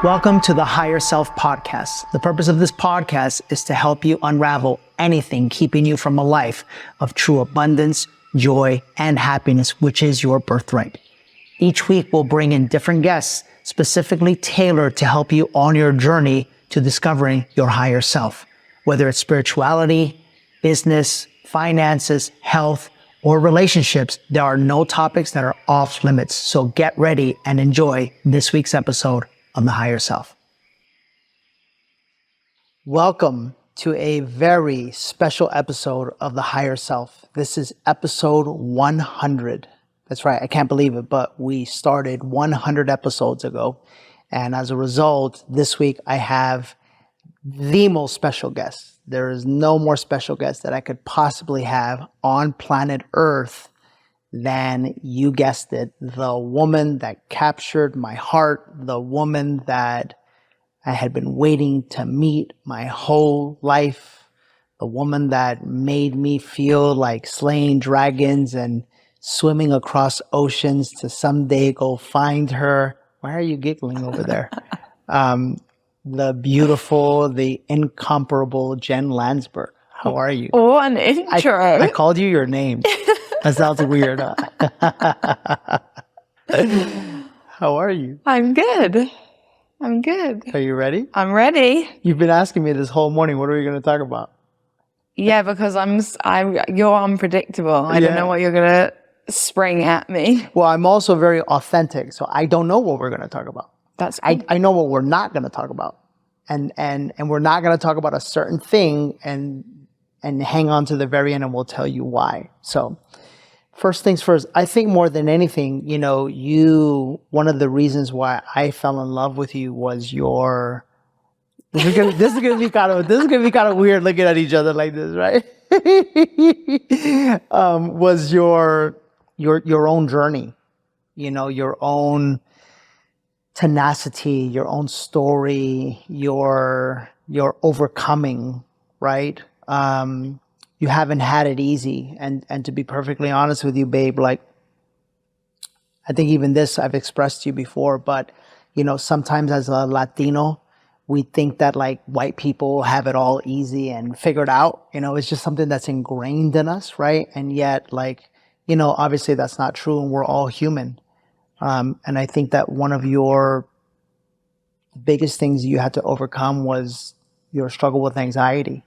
Welcome to the Higher Self Podcast. The purpose of this podcast is to help you unravel anything keeping you from a life of true abundance, joy, and happiness, which is your birthright. Each week, we'll bring in different guests specifically tailored to help you on your journey to discovering your higher self. Whether it's spirituality, business, finances, health, or relationships, there are no topics that are off limits. So get ready and enjoy this week's episode on the Higher Self. Welcome to a very special episode of the Higher Self. This is episode 100. That's right, I can't believe it, but we started 100 episodes ago. And as a result, this week I have the most special guest. There is no more special guest that I could possibly have on planet Earth than, you guessed it, the woman that captured my heart, the woman that I had been waiting to meet my whole life, the woman that made me feel like slaying dragons and swimming across oceans to someday go find her. Why are you giggling over there? The beautiful, the incomparable Jen Landesberg. How are you? Oh, an intro. I called you your name. That sounds weird. How are you? I'm good. I'm good. Are you ready? I'm ready. You've been asking me this whole morning, what are we going to talk about? Yeah, because you're unpredictable. I don't know what you're going to spring at me. Well, I'm also very authentic, so I don't know what we're going to talk about. That's cool. I know what we're not going to talk about. And we're not going to talk about a certain thing and hang on to the very end, and we'll tell you why. So first things first, I think more than anything, one of the reasons why I fell in love with you was your, this is gonna be kind of weird looking at each other like this, right? Was your own journey, your own tenacity, your own story, your overcoming, right? You haven't had it easy. And to be perfectly honest with you, babe, like, I think even this I've expressed to you before, but, sometimes as a Latino, we think that like white people have it all easy and figured out, it's just something that's ingrained in us, right? And yet, like, obviously that's not true, and we're all human. And I think that one of your biggest things you had to overcome was your struggle with anxiety.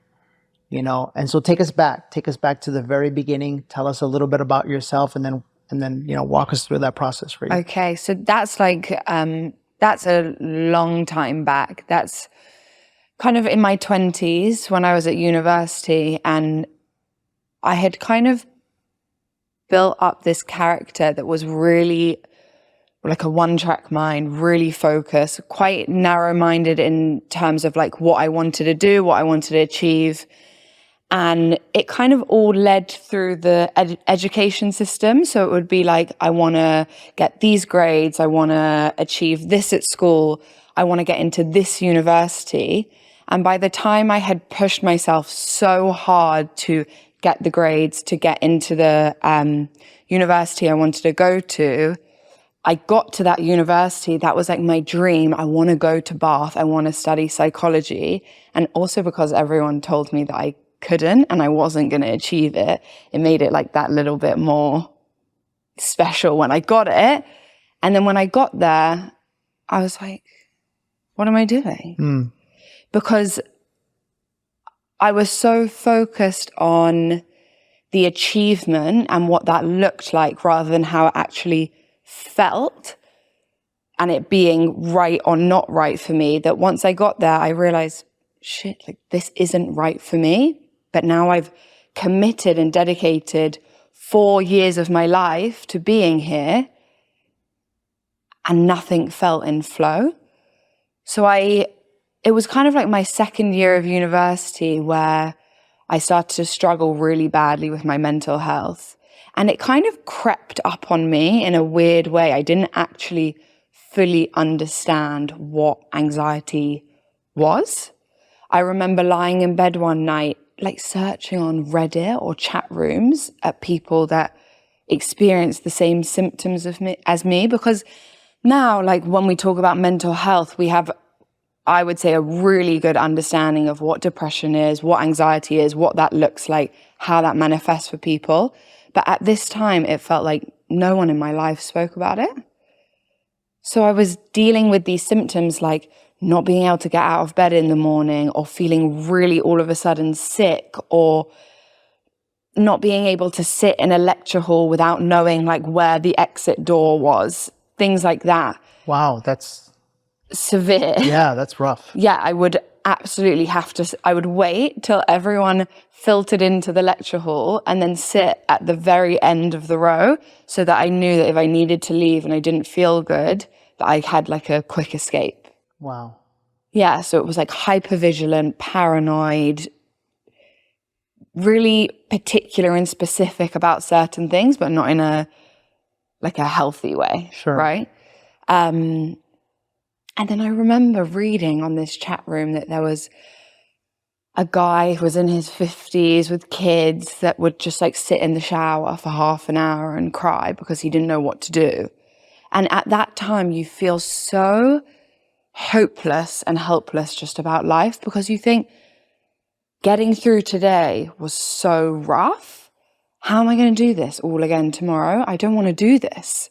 And so take us back to the very beginning. Tell us a little bit about yourself, and then walk us through that process for you. Okay, so that's that's a long time back. That's kind of in my 20s when I was at university, and I had kind of built up this character that was really like a one-track mind, really focused, quite narrow-minded in terms of like what I wanted to do, what I wanted to achieve. And it kind of all led through the education system. So it would be like, I want to get these grades. I want to achieve this at school. I want to get into this university. And by the time I had pushed myself so hard to get the grades, to get into the university I wanted to go to, I got to that university. That was like my dream. I want to go to Bath. I want to study psychology. And also because everyone told me that I couldn't and I wasn't going to achieve it, it made it like that little bit more special when I got it. And then when I got there, I was like, what am I doing? Because I was so focused on the achievement and what that looked like rather than how it actually felt and it being right or not right for me, that once I got there, I realized, shit, like this isn't right for me. But now I've committed and dedicated 4 years of my life to being here, and nothing felt in flow. So it was kind of like my second year of university where I started to struggle really badly with my mental health. And it kind of crept up on me in a weird way. I didn't actually fully understand what anxiety was. I remember lying in bed one night, like searching on Reddit or chat rooms at people that experienced the same symptoms as me, because now, like when we talk about mental health, we have I would say, a really good understanding of what depression is, what anxiety is, what that looks like, how that manifests for people. But at this time, it felt like no one in my life spoke about it. So I was dealing with these symptoms like not being able to get out of bed in the morning, or feeling really all of a sudden sick, or not being able to sit in a lecture hall without knowing like where the exit door was, things like that. Wow, that's severe. yeah, that's rough. Yeah, I would absolutely have to, I would wait till everyone filtered into the lecture hall and then sit at the very end of the row, so that I knew that if I needed to leave and I didn't feel good, that I had like a quick escape. Wow. Yeah, so it was like hypervigilant, paranoid, really particular and specific about certain things, but not in a like a healthy way. Sure. Right? And then I remember reading on this chat room that there was a guy who was in his 50s with kids that would just like sit in the shower for half an hour and cry because he didn't know what to do. And at that time, you feel so hopeless and helpless just about life, because you think, getting through today was so rough. How am I going to do this all again tomorrow? I don't want to do this.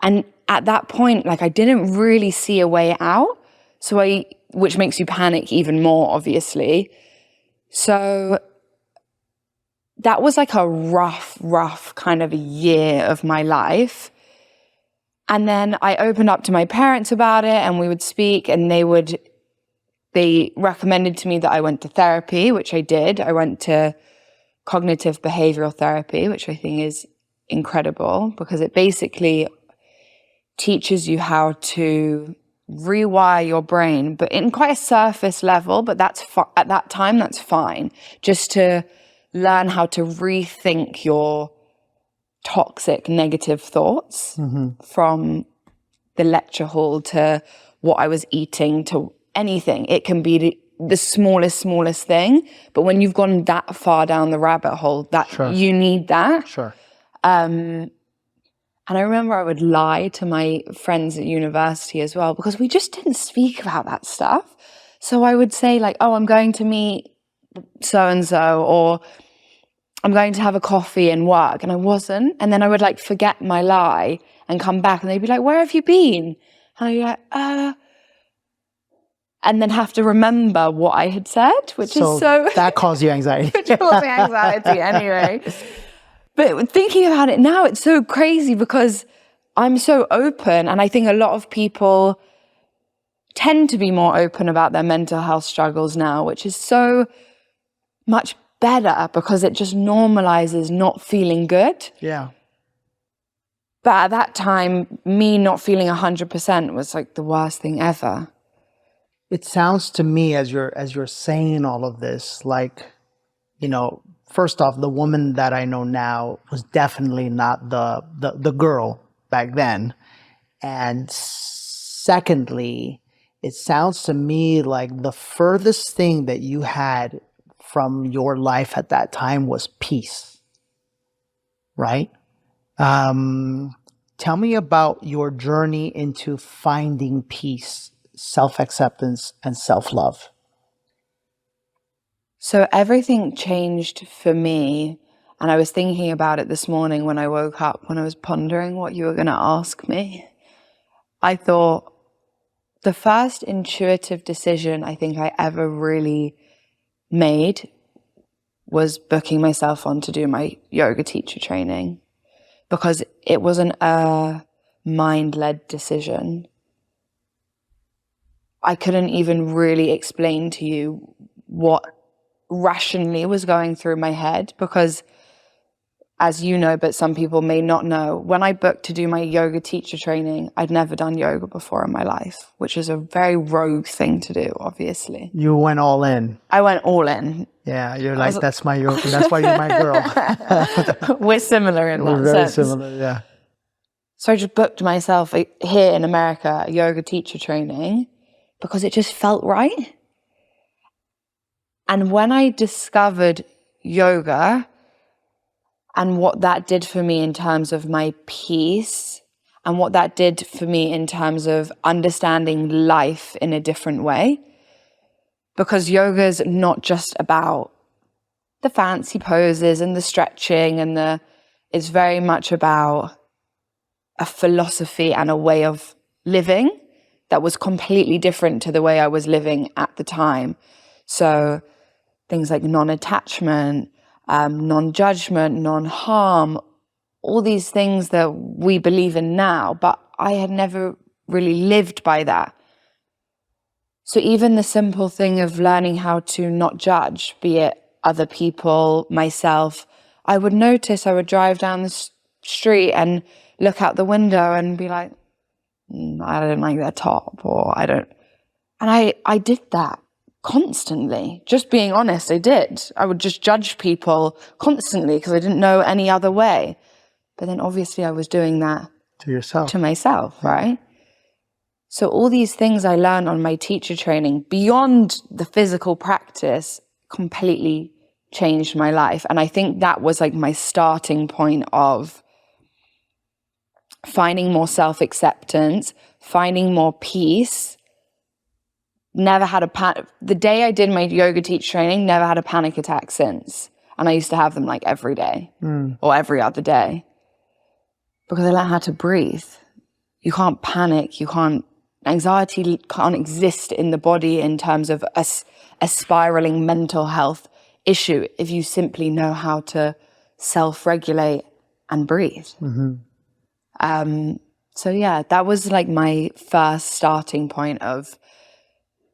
And at that point, like, I didn't really see a way out. Which makes you panic even more, obviously. So that was like a rough kind of a year of my life. And then I opened up to my parents about it, and we would speak, and they recommended to me that I went to therapy, which I did. I went to cognitive behavioral therapy, which I think is incredible, because it basically teaches you how to rewire your brain, but in quite a surface level, but at that time, that's fine. Just to learn how to rethink your toxic, negative thoughts, from the lecture hall to what I was eating to anything. It can be the smallest thing, but when you've gone that far down the rabbit hole, that Sure. you need that. Sure. And I remember I would lie to my friends at university as well, because we just didn't speak about that stuff. So I would say like, oh, I'm going to meet so-and-so, or I'm going to have a coffee and work, and I wasn't. And then I would like forget my lie and come back, and they'd be like, where have you been? And I'd be like, and then have to remember what I had said, which is so... that caused you anxiety. Which caused me anxiety anyway. But thinking about it now, it's so crazy, because I'm so open, and I think a lot of people tend to be more open about their mental health struggles now, which is so much better, because it just normalizes not feeling good. Yeah. But at that time, me not feeling 100% was like the worst thing ever. It sounds to me, as you're saying all of this, like, you know, first off, the woman that I know now was definitely not the girl back then. And secondly, it sounds to me like the furthest thing that you had from your life at that time was peace, right? Tell me about your journey into finding peace, self-acceptance, and self-love. So everything changed for me, and I was thinking about it this morning when I woke up, when I was pondering what you were going to ask me. I thought the first intuitive decision I think I ever really made was booking myself on to do my yoga teacher training, because it wasn't a mind-led decision. I couldn't even really explain to you what rationally was going through my head, because, as you know, but some people may not know, when I booked to do my yoga teacher training, I'd never done yoga before in my life, which is a very rogue thing to do, obviously. You went all in. I went all in. Yeah, you're like, that's why you're my girl. We're similar in that We're very sense. similar, yeah. So I just booked myself here in America a yoga teacher training because it just felt right. And when I discovered yoga and what that did for me in terms of my peace and what that did for me in terms of understanding life in a different way. Because yoga is not just about the fancy poses and the stretching and it's very much about a philosophy and a way of living that was completely different to the way I was living at the time. So things like non-attachment, non-judgment, non-harm, all these things that we believe in now, but I had never really lived by that. So even the simple thing of learning how to not judge, be it other people, myself, I would drive down the street and look out the window and be like, I don't like their top, or I don't. And I did that constantly. Just being honest, I did. I would just judge people constantly because I didn't know any other way. But then obviously I was doing that To yourself. to myself, right? So all these things I learned on my teacher training beyond the physical practice completely changed my life. And I think that was like my starting point of finding more self-acceptance, finding more peace. Never had a panic. The day I did my yoga teacher training, never had a panic attack since. And I used to have them like every day or every other day because I learned how to breathe. You can't panic. Anxiety can't exist in the body in terms of a spiraling mental health issue if you simply know how to self-regulate and breathe. So yeah, that was like my first starting point of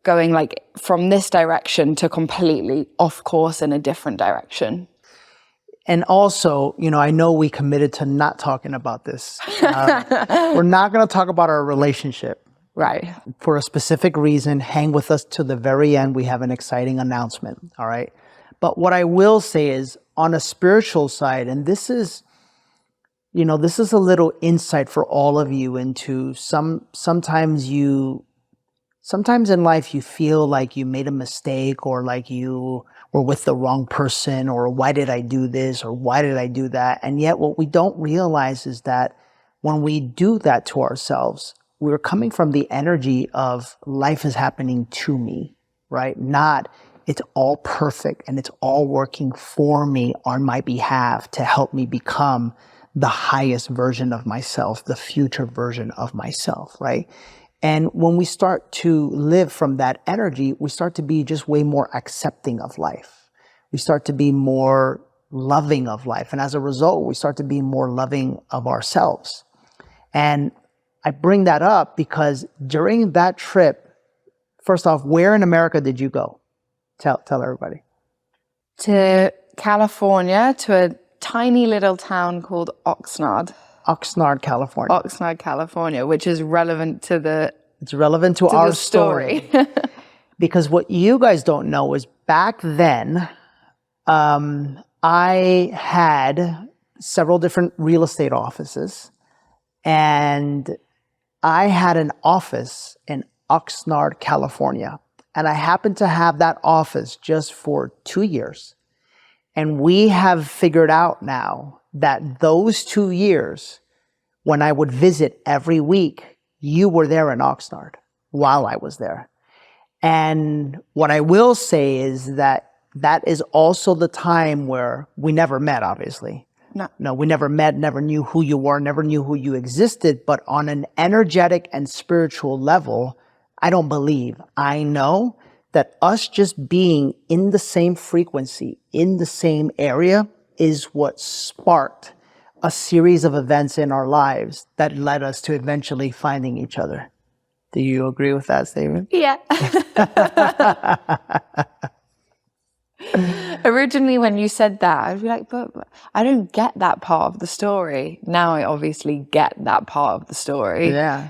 going like from this direction to completely off course in a different direction. And also, I know we committed to not talking about this. We're not going to talk about our relationship. Right. For a specific reason. Hang with us to the very end. We have an exciting announcement. All right. But what I will say is on a spiritual side, and this is a little insight for all of you into sometimes in life you feel like you made a mistake or like you were with the wrong person or why did I do this or why did I do that? And yet what we don't realize is that when we do that to ourselves, we're coming from the energy of life is happening to me, right? Not it's all perfect and it's all working for me on my behalf to help me become the highest version of myself, the future version of myself, right? And when we start to live from that energy, we start to be just way more accepting of life. We start to be more loving of life. And as a result, we start to be more loving of ourselves. And I bring that up because during that trip, first off, where in America did you go? Tell everybody. To California, to a tiny little town called Oxnard. Oxnard, California. Oxnard, California, which is relevant to It's relevant to our story. Because what you guys don't know is back then, I had several different real estate offices, and I had an office in Oxnard, California. And I happened to have that office just for 2 years. And we have figured out now that those 2 years, when I would visit every week, you were there in Oxnard while I was there. And what I will say is that that is also the time where we never met, obviously. No, we never met, never knew who you were, never knew who you existed. But on an energetic and spiritual level, I know that us just being in the same frequency, in the same area, is what sparked a series of events in our lives that led us to eventually finding each other. Do you agree with that statement? Yeah. Originally, when you said that, I'd be like, but I don't get that part of the story. Now I obviously get that part of the story. Yeah.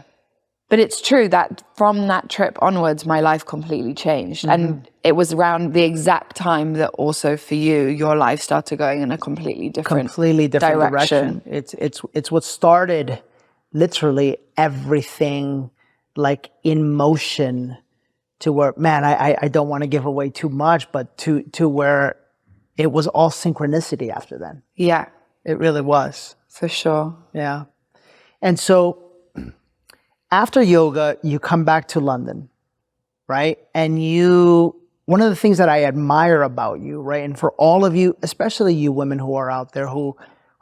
But it's true that from that trip onwards, my life completely changed. And it was around the exact time that also for you, your life started going in a completely different direction. It's what started literally everything like in motion to where, man, I don't want to give away too much, but to where it was all synchronicity after then. Yeah. It really was. For sure. Yeah. And so after yoga, you come back to London, right? And one of the things that I admire about you, right? And for all of you, especially you women who are out there who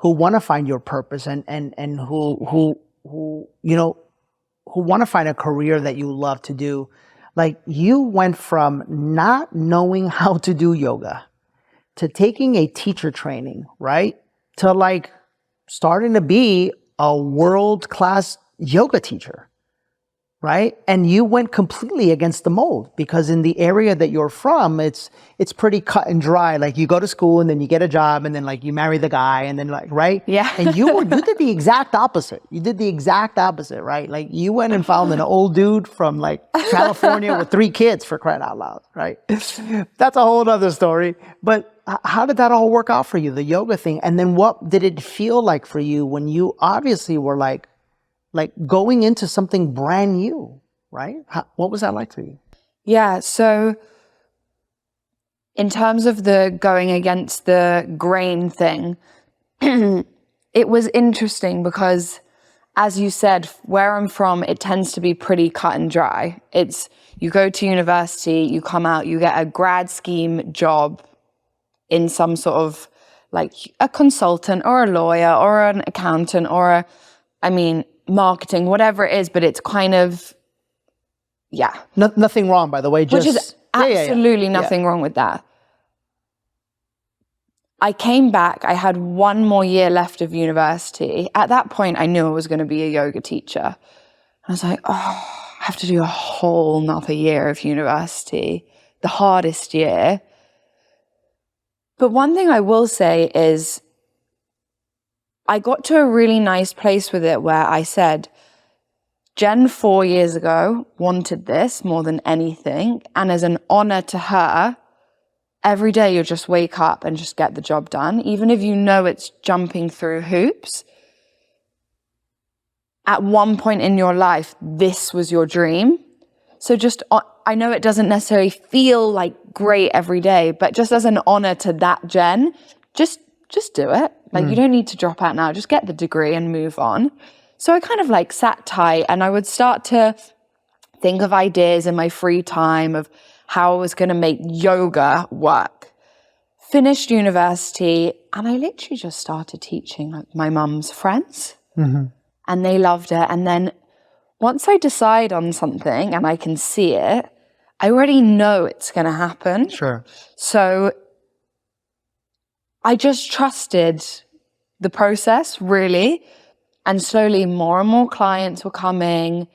want to find your purpose and who want to find a career that you love to do. Like, you went from not knowing how to do yoga to taking a teacher training, right? To like starting to be a world-class yoga teacher, right? And you went completely against the mold, because in the area that you're from, it's pretty cut and dry. Like, you go to school and then you get a job and then like you marry the guy and then like, right? Yeah. And you did the exact opposite. You did the exact opposite, right? Like, you went and found an old dude from like California with 3 kids, for crying out loud, right? That's a whole other story. But how did that all work out for you, the yoga thing? And then what did it feel like for you when you obviously were like going into something brand new, right? What was that like for you? Yeah, so in terms of the going against the grain thing, it was interesting because, as you said, where I'm from, it tends to be pretty cut and dry. It's, you go to university, you come out, you get a grad scheme job in some sort of like a consultant or a lawyer or an accountant or marketing, whatever it is, but it's kind of, yeah. Nothing wrong, by the way. Which is absolutely nothing wrong with that. I came back, I had 1 more year left of university. At that point, I knew I was going to be a yoga teacher. I was like, oh, I have to do a whole nother year of university, the hardest year. But one thing I will say is, I got to a really nice place with it where I said, Jen 4 years ago wanted this more than anything. And as an honor to her, every day you'll just wake up and just get the job done. Even if you know it's jumping through hoops, at one point in your life, this was your dream. So just, I know it doesn't necessarily feel like great every day, but just as an honor to that Jen, just do it. Like, you don't need to drop out now. Just get the degree and move on. So I kind of like sat tight, and I would start to think of ideas in my free time of how I was going to make yoga work. Finished university, and I literally just started teaching like my mum's friends, and they loved it. And then once I decide on something and I can see it, I already know it's going to happen. Sure. So I just trusted the process, really. And slowly more and more clients were coming.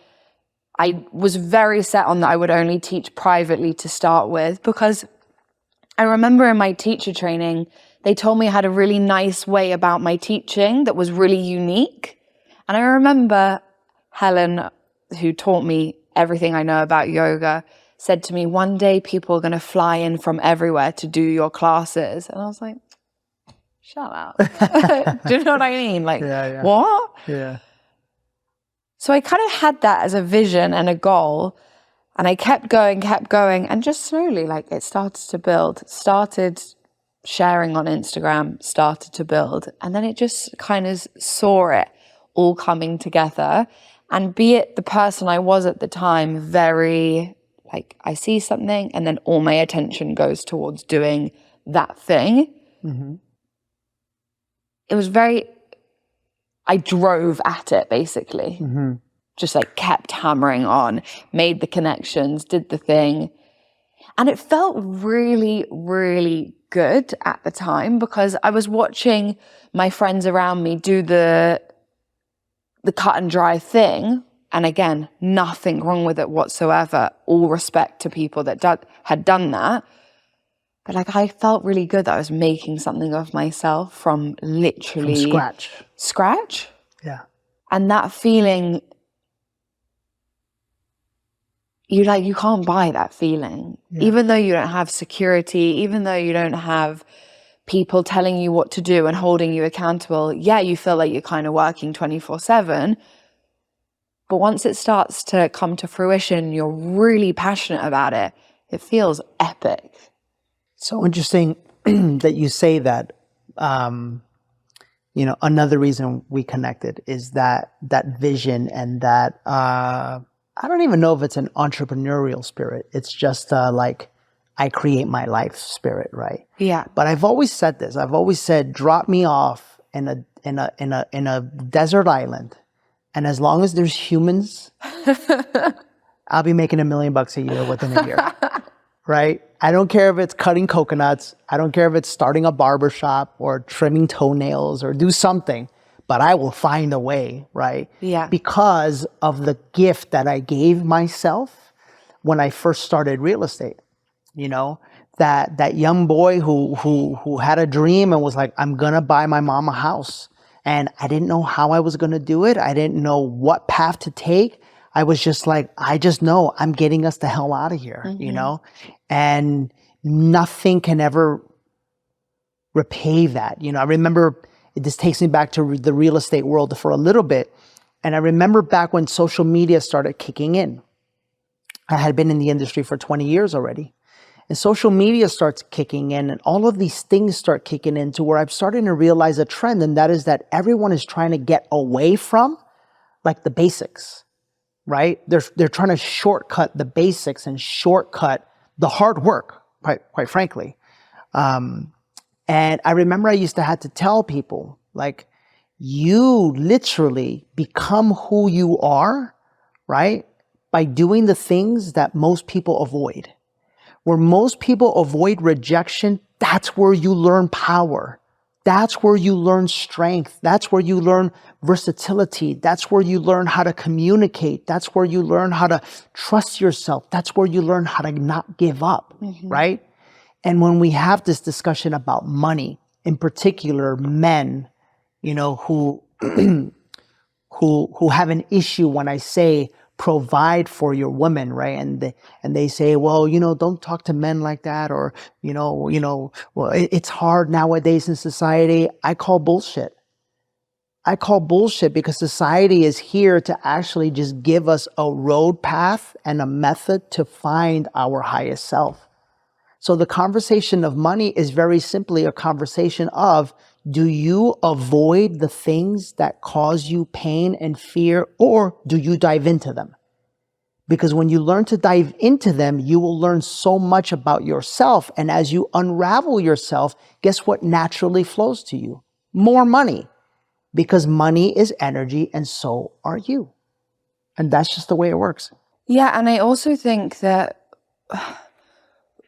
I was very set on that I would only teach privately to start with, because I remember in my teacher training, they told me I had a really nice way about my teaching that was really unique. And I remember Helen, who taught me everything I know about yoga, said to me, one day people are going to fly in from everywhere to do your classes. And I was like, shut up. Do you know what I mean? Like, what? Yeah. So I kind of had that as a vision and a goal. And I kept going. And just slowly, like, it started to build, started sharing on Instagram, started to build. And then it just kind of saw it all coming together. And be it the person I was at the time, very, like, I see something and then all my attention goes towards doing that thing. It was I drove at it, basically. Just like kept hammering on, made the connections, did the thing. And it felt really, really good at the time, because I was watching my friends around me do the cut and dry thing. And again, nothing wrong with it whatsoever. All respect to people that had done that. But like, I felt really good that I was making something of myself from literally... From Scratch? Yeah. And that feeling, you can't buy that feeling. Yeah. Even though you don't have security, even though you don't have people telling you what to do and holding you accountable, yeah, you feel like you're kind of working 24/7. But once it starts to come to fruition, you're really passionate about it. It feels epic. So interesting that you say that. another reason we connected is that vision and that, I don't even know if it's an entrepreneurial spirit. It's just like I create my life spirit, right? Yeah. But I've always said this. I've always said, drop me off in a desert island, and as long as there's humans, I'll be making $1 million a year within a year, right? I don't care if it's cutting coconuts. I don't care if it's starting a barber shop or trimming toenails or do something. But I will find a way, right? Yeah. Because of the gift that I gave myself when I first started real estate. That young boy who had a dream and was like, I'm gonna buy my mom a house. And I didn't know how I was gonna do it. I didn't know what path to take. I was just like, I just know I'm getting us the hell out of here, And nothing can ever repay that. I remember, this takes me back to the real estate world for a little bit. And I remember back when social media started kicking in. I had been in the industry for 20 years already. And social media starts kicking in, and all of these things start kicking in to where I'm starting to realize a trend, and that is that everyone is trying to get away from like the basics, right? They're trying to shortcut the basics and shortcut the hard work, quite frankly. And I remember I used to have to tell people, like, you literally become who you are, right? By doing the things that most people avoid. Where most people avoid rejection, that's where you learn power. That's where you learn strength. That's where you learn versatility. That's where you learn how to communicate. That's where you learn how to trust yourself. That's where you learn how to not give up, right? And when we have this discussion about money, in particular, men, who who have an issue when I say provide for your women, right? And they say, well, don't talk to men like that, or well, it's hard nowadays in society. I call bullshit. I call bullshit because society is here to actually just give us a road path and a method to find our highest self. So the conversation of money is very simply a conversation of, do you avoid the things that cause you pain and fear, or do you dive into them? Because when you learn to dive into them, you will learn so much about yourself. And as you unravel yourself, guess what naturally flows to you? More money. Because money is energy and so are you. And that's just the way it works. Yeah, and I also think that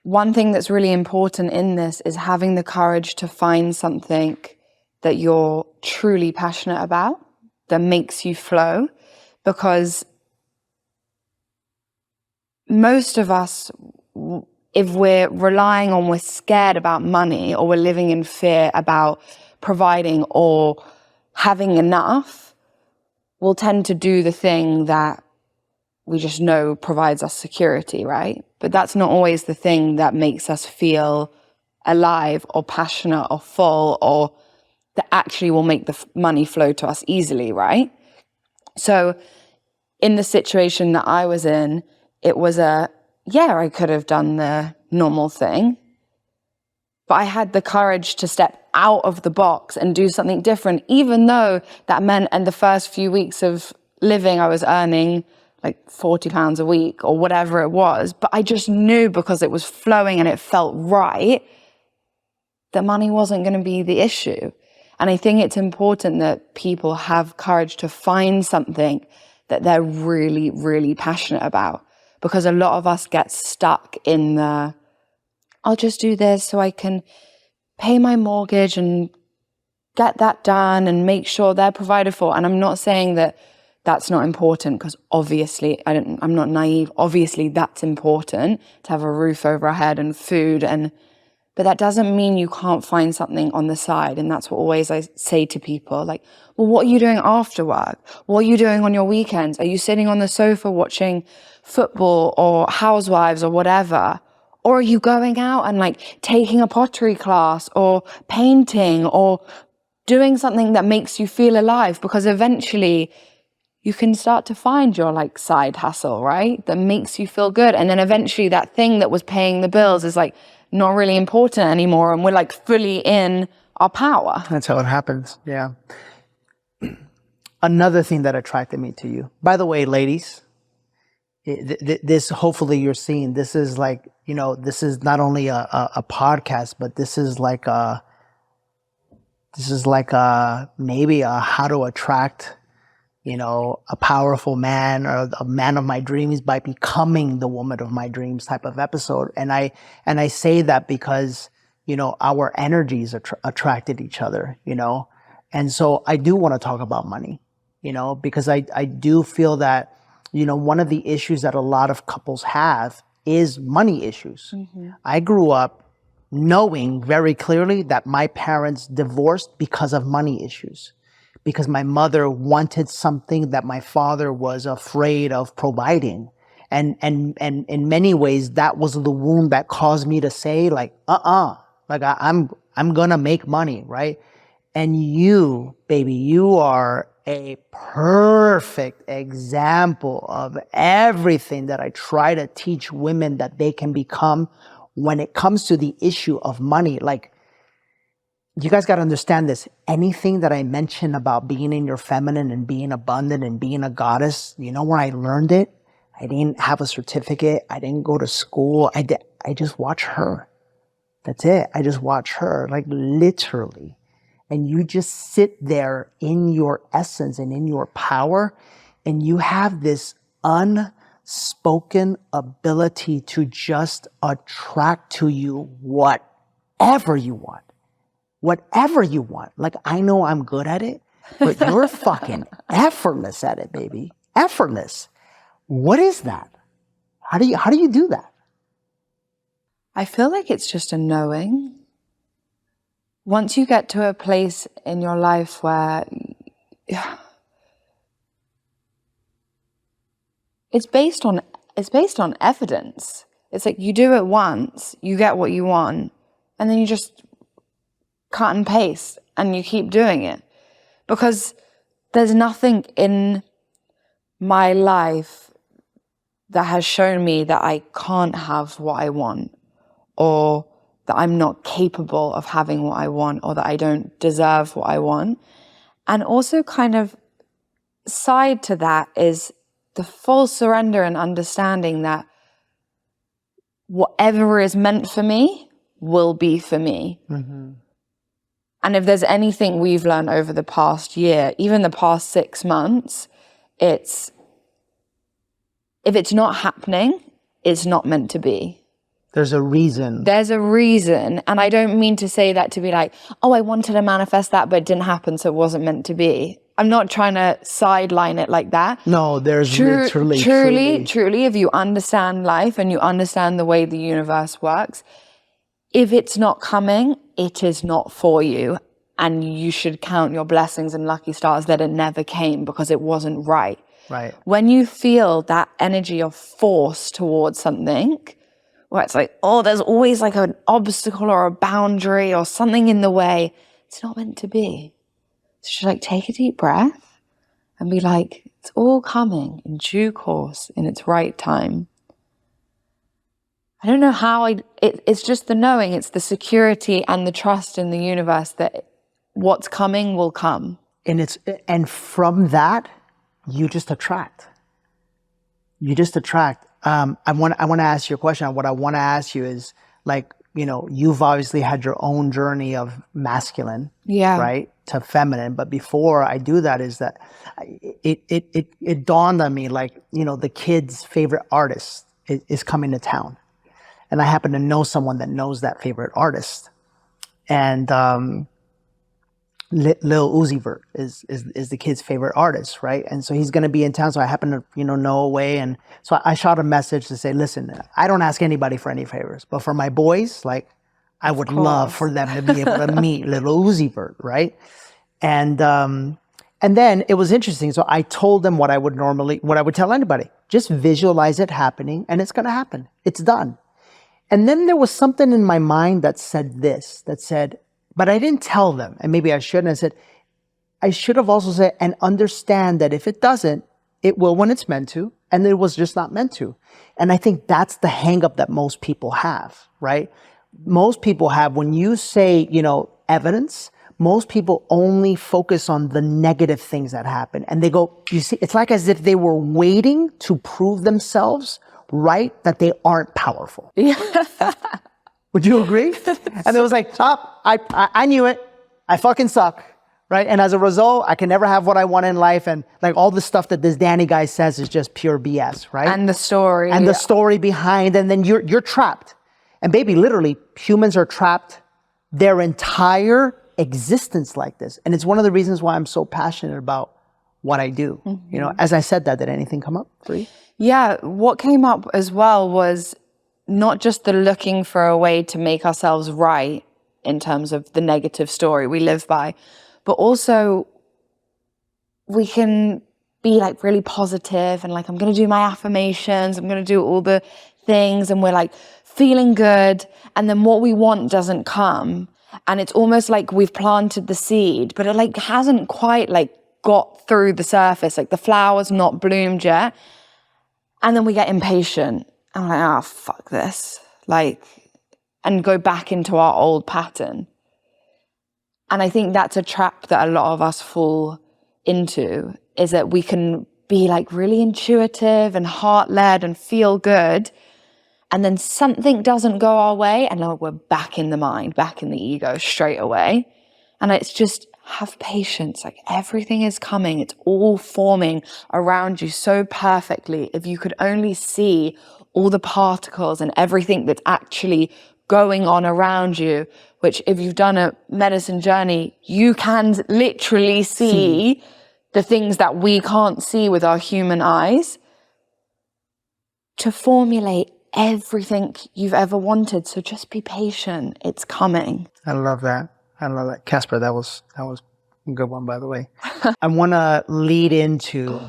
one thing that's really important in this is having the courage to find something that you're truly passionate about, that makes you flow. Because most of us, if we're relying on, we're scared about money, or we're living in fear about providing or having enough, we'll tend to do the thing that we just know provides us security, right? But that's not always the thing that makes us feel alive or passionate or full, or that actually will make the money flow to us easily, right? So in the situation that I was in, it was I could have done the normal thing, but I had the courage to step out of the box and do something different, even though that meant in the first few weeks of living, I was earning like £40 a week or whatever it was. But I just knew, because it was flowing and it felt right, that money wasn't going to be the issue. And I think it's important that people have courage to find something that they're really, really passionate about. Because a lot of us get stuck in the, I'll just do this so I can pay my mortgage and get that done and make sure they're provided for. And I'm not saying that that's not important, because obviously, I'm not naive. Obviously, that's important to have a roof over our head and food. But that doesn't mean you can't find something on the side. And that's what always I say to people, like, well, what are you doing after work? What are you doing on your weekends? Are you sitting on the sofa watching football or Housewives or whatever? Or are you going out and like taking a pottery class or painting or doing something that makes you feel alive? Because eventually you can start to find your like side hustle, right? That makes you feel good. And then eventually that thing that was paying the bills is like not really important anymore. And we're like fully in our power. That's how it happens. Yeah. Another thing that attracted me to you, by the way, ladies, this, hopefully you're seeing, this is like, this is not only a podcast, but this is like maybe a how to attract, a powerful man or a man of my dreams by becoming the woman of my dreams type of episode. And I say that because, our energies attracted each other, and so I do want to talk about money, because I do feel that, one of the issues that a lot of couples have is money issues. Mm-hmm. I grew up knowing very clearly that my parents divorced because of money issues, because my mother wanted something that my father was afraid of providing. And in many ways, that was the wound that caused me to say like, I'm gonna make money, right? And you, baby, you are a perfect example of everything that I try to teach women that they can become when it comes to the issue of money. Like, you guys got to understand this. Anything that I mention about being in your feminine and being abundant and being a goddess, where I learned it? I didn't have a certificate. I didn't go to school. I just watch her. That's it. I just watch her, like literally. And you just sit there in your essence and in your power, and you have this unspoken ability to just attract to you whatever you want. Whatever you want. Like, I know I'm good at it, but you're fucking effortless at it, baby. Effortless. What is that? How do you do that? I feel like it's just a knowing. Once you get to a place in your life where it's based on evidence. It's like you do it once, you get what you want, and then you just cut and paste and you keep doing it. Because there's nothing in my life that has shown me that I can't have what I want, or that I'm not capable of having what I want, or that I don't deserve what I want. And also kind of side to that is the full surrender and understanding that whatever is meant for me will be for me. Mm-hmm. And if there's anything we've learned over the past year, even the past 6 months, if it's not happening, it's not meant to be. There's a reason. There's a reason. And I don't mean to say that to be like, oh, I wanted to manifest that, but it didn't happen, so it wasn't meant to be. I'm not trying to sideline it like that. No, there's truly, if you understand life and you understand the way the universe works, if it's not coming, it is not for you. And you should count your blessings and lucky stars that it never came because it wasn't right. Right. When you feel that energy of force towards something, where it's like, oh, there's always like an obstacle or a boundary or something in the way, it's not meant to be. So just like take a deep breath and be like, it's all coming in due course in its right time. I don't know how it's just the knowing, it's the security and the trust in the universe that what's coming will come. And from that, you just attract. You just attract. I want to ask you a question. What I want to ask you is, like, you've obviously had your own journey of masculine, right, to feminine. But before I do that, is that it dawned on me, like, the kid's favorite artist is coming to town, and I happen to know someone that knows that favorite artist, and Lil Uzi Vert is the kid's favorite artist, right? And so he's going to be in town. So I happen to, know a way. And so I shot a message to say, listen, I don't ask anybody for any favors, but for my boys, like, I would love for them to be able to meet Lil Uzi Vert, right? And then it was interesting. So I told them what I would tell anybody, just visualize it happening and it's going to happen. It's done. And then there was something in my mind that said, but I didn't tell them, and maybe I shouldn't. I said, I should have also said, and understand that if it doesn't, it will when it's meant to, and it was just not meant to. And I think that's the hang up that most people have, right? Most people have, when you say, evidence, most people only focus on the negative things that happen. And they go, you see, it's like as if they were waiting to prove themselves right that they aren't powerful. Yeah. Would you agree? And it was like, I knew it. I fucking suck. Right. And as a result, I can never have what I want in life. And like all the stuff that this Danny guy says is just pure BS. Right. And the story. And the story behind. And then you're trapped. And baby, literally, humans are trapped their entire existence like this. And it's one of the reasons why I'm so passionate about what I do. Mm-hmm. You know, as I said that, did anything come up for you? Yeah. What came up as well was not just the looking for a way to make ourselves right in terms of the negative story we live by, but also we can be like really positive and like, I'm going to do my affirmations, I'm going to do all the things, and we're like feeling good. And then what we want doesn't come. And it's almost like we've planted the seed, but it like hasn't quite like got through the surface. Like the flower's not bloomed yet. And then we get impatient. I'm like, oh, fuck this. Like, and go back into our old pattern. And I think that's a trap that a lot of us fall into, is that we can be like really intuitive and heart-led and feel good. And then something doesn't go our way. And then we're back in the mind, back in the ego straight away. And it's just have patience. Like everything is coming. It's all forming around you so perfectly. If you could only see all the particles and everything that's actually going on around you, which if you've done a medicine journey, you can literally see the things that we can't see with our human eyes, to formulate everything you've ever wanted. So just be patient. It's coming. I love that. Casper, that was a good one, by the way. I want to lead into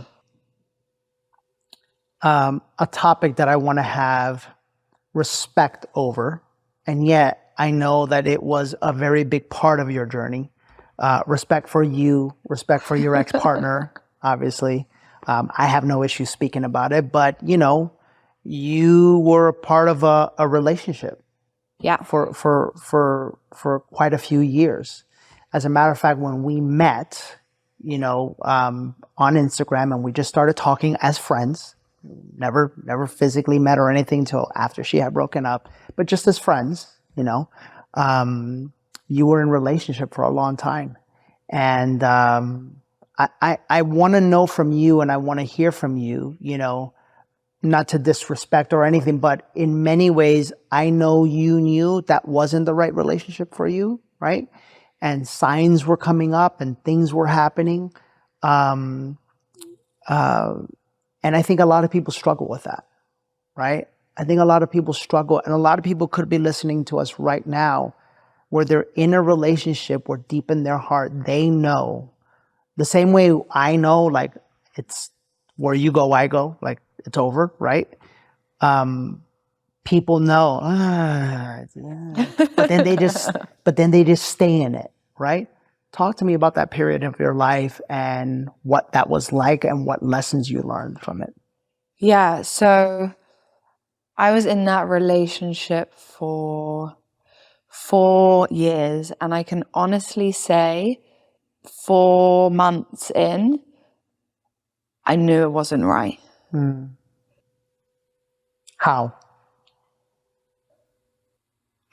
a topic that I want to have respect over. And yet I know that it was a very big part of your journey. Respect for you, respect for your ex-partner, obviously. I have no issue speaking about it, but you know, you were a part of a relationship. Yeah. For quite a few years. As a matter of fact, when we met, you know, on Instagram, and we just started talking as friends, never physically met or anything till after she had broken up, but just as friends, you know, you were in relationship for a long time. And I want to know from you, and I want to hear from you, you know, not to disrespect or anything, but in many ways, I know you knew that wasn't the right relationship for you, right? And signs were coming up and things were happening. And I think a lot of people struggle with that, right? I think a lot of people struggle, and a lot of people could be listening to us right now where they're in a relationship where deep in their heart, they know the same way I know, like it's where you go, I go, like it's over, right? People know, but then they just stay in it, right? Talk to me about that period of your life and what that was like and what lessons you learned from it. Yeah, so I was in that relationship for 4 years, and I can honestly say 4 months in, I knew it wasn't right. How?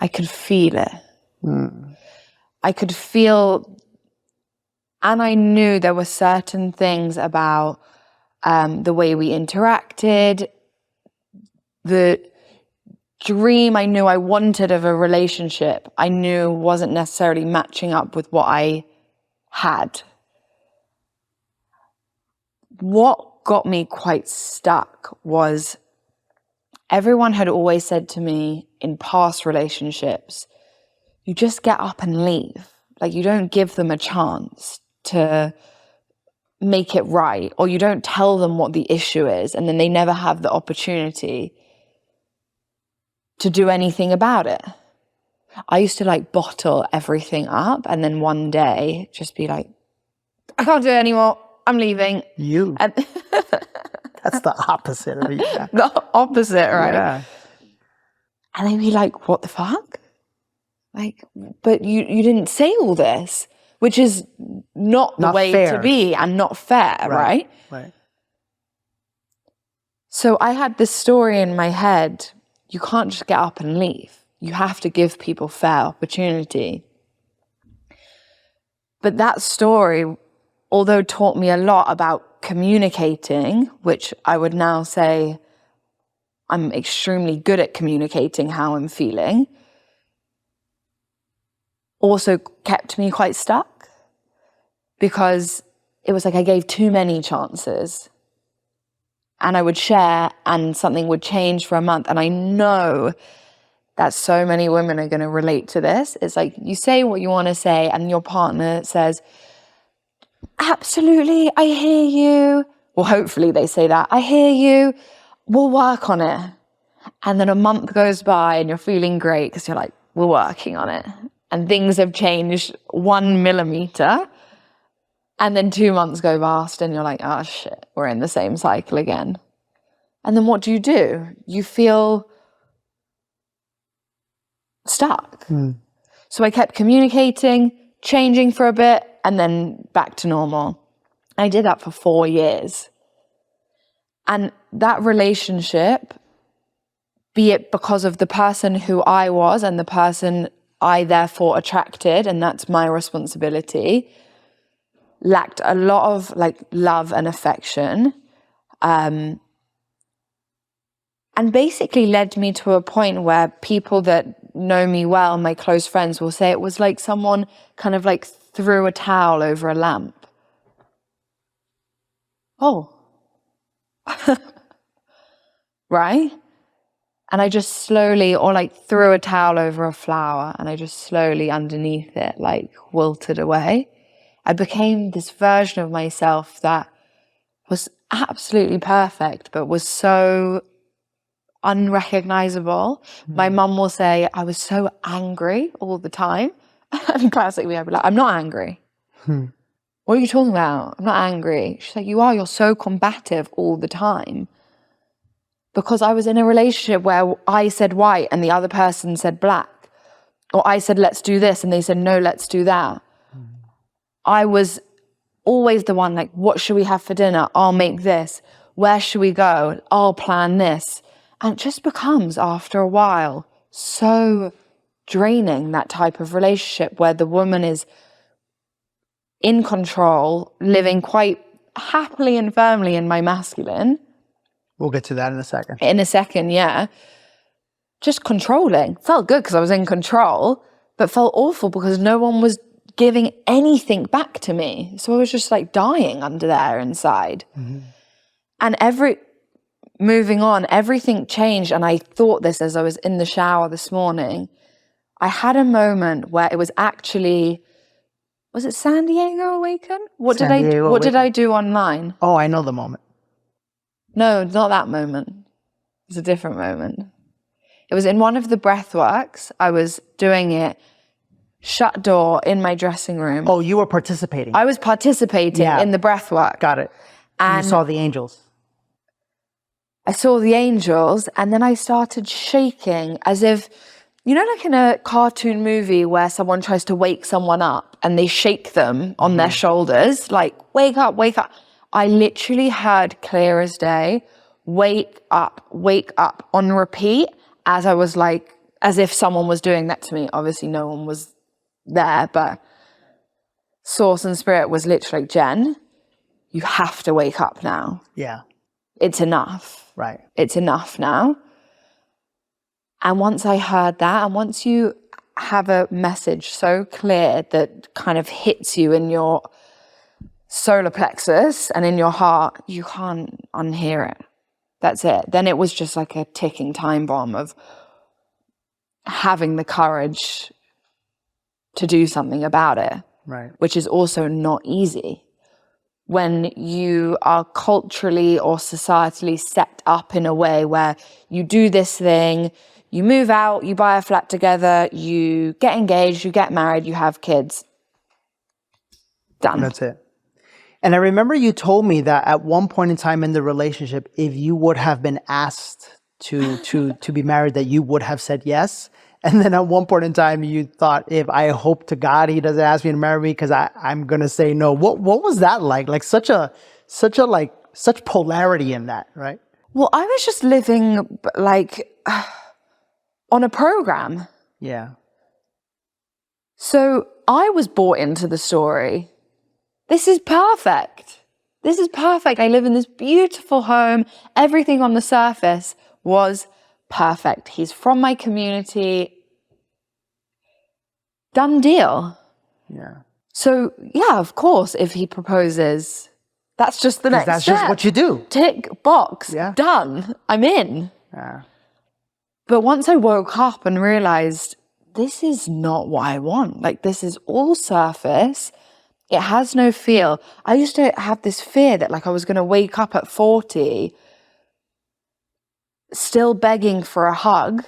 I could feel it. I could feel, and I knew there were certain things about the way we interacted, the dream I knew I wanted of a relationship, I knew wasn't necessarily matching up with what I had. What got me quite stuck was everyone had always said to me in past relationships, you just get up and leave. Like you don't give them a chance to make it right, or you don't tell them what the issue is, and then they never have the opportunity to do anything about it. I used to like bottle everything up and then one day just be like, I can't do it anymore. I'm leaving. And That's the opposite of you. The opposite, right? Yeah. And they'd be like, what the fuck? Like, but you didn't say all this, which is not the way fair. to be and not fair, right? Right. So I had this story in my head. You can't just get up and leave. You have to give people fair opportunity. But that story, although taught me a lot about communicating, which I would now say I'm extremely good at communicating how I'm feeling, also kept me quite stuck, because it was like I gave too many chances. And I would share and something would change for a month. And I know that so many women are going to relate to this. It's like you say what you want to say and your partner says, absolutely, I hear you. Well, hopefully they say that. I hear you. We'll work on it. And then a month goes by and you're feeling great because you're like, we're working on it. And things have changed 1 millimeter. And then 2 months go past and you're like, oh shit, we're in the same cycle again. And then what do? You feel stuck. So I kept communicating, changing for a bit, and then back to normal. I did that for 4 years. And that relationship, be it because of the person who I was and the person I therefore attracted, and that's my responsibility, lacked a lot of like love and affection, and basically led me to a point where people that know me well, my close friends, will say it was like someone kind of like threw a towel over a lamp. Oh. Right? And I just slowly, or like threw a towel over a flower, and I just slowly underneath it like wilted away. I became this version of myself that was absolutely perfect, but was so unrecognizable. My mum will say I was so angry all the time. And classically, I'd be like, I'm not angry. What are you talking about? I'm not angry. She's like, you are. You're so combative all the time. Because I was in a relationship where I said white and the other person said black. Or I said, let's do this. And they said, no, let's do that. I was always the one like, what should we have for dinner? I'll make this. Where should we go? I'll plan this. And it just becomes, after a while, so draining, that type of relationship where the woman is in control, living quite happily and firmly in my masculine. We'll get to that in a second. In a second, yeah. Just controlling. Felt good because I was in control, but felt awful because no one was giving anything back to me. So I was just like dying under there inside. And moving on, everything changed. And I thought this as I was in the shower this morning. I had a moment where it was actually, was it San Diego Awaken? What did I do online? Oh, I know the moment. No, not that moment. It was a different moment. It was in one of the breath works. I was doing it, shut door in my dressing room. Oh, you were participating. I was participating in the breath work. Got it. And you saw the angels. I saw the angels, and then I started shaking as if, you know, like in a cartoon movie where someone tries to wake someone up and they shake them on their shoulders, like, wake up, wake up. I literally heard clear as day, wake up on repeat, as I was like, as if someone was doing that to me. Obviously no one was there, but source and spirit was literally like, Jen, you have to wake up now. Yeah. It's enough. Right. It's enough now. And once I heard that, and once you have a message so clear that kind of hits you in your solar plexus and in your heart, you can't unhear it. That's it. Then it was just like a ticking time bomb of having the courage to do something about it. Right. Which is also not easy. When you are culturally or societally set up in a way where you do this thing, you move out, you buy a flat together, you get engaged, you get married, you have kids. Done. That's it. And I remember you told me that at one point in time in the relationship, if you would have been asked to be married, that you would have said yes. And then at one point in time, you thought, if I hope to God he doesn't ask me to marry me because I'm gonna say no. What was that like? Like such polarity in that, right? Well, I was just living like on a program. Yeah. So I was bought into the story. This is perfect. This is perfect. I live in this beautiful home. Everything on the surface was perfect. He's from my community. Done deal. Yeah. So, yeah, of course, if he proposes, that's just the next step. That's just what you do. Tick, box, Yeah. done. I'm in. Yeah. But once I woke up and realized this is not what I want. Like, this is all surface. It has no feel. I used to have this fear that like I was going to wake up at 40 still begging for a hug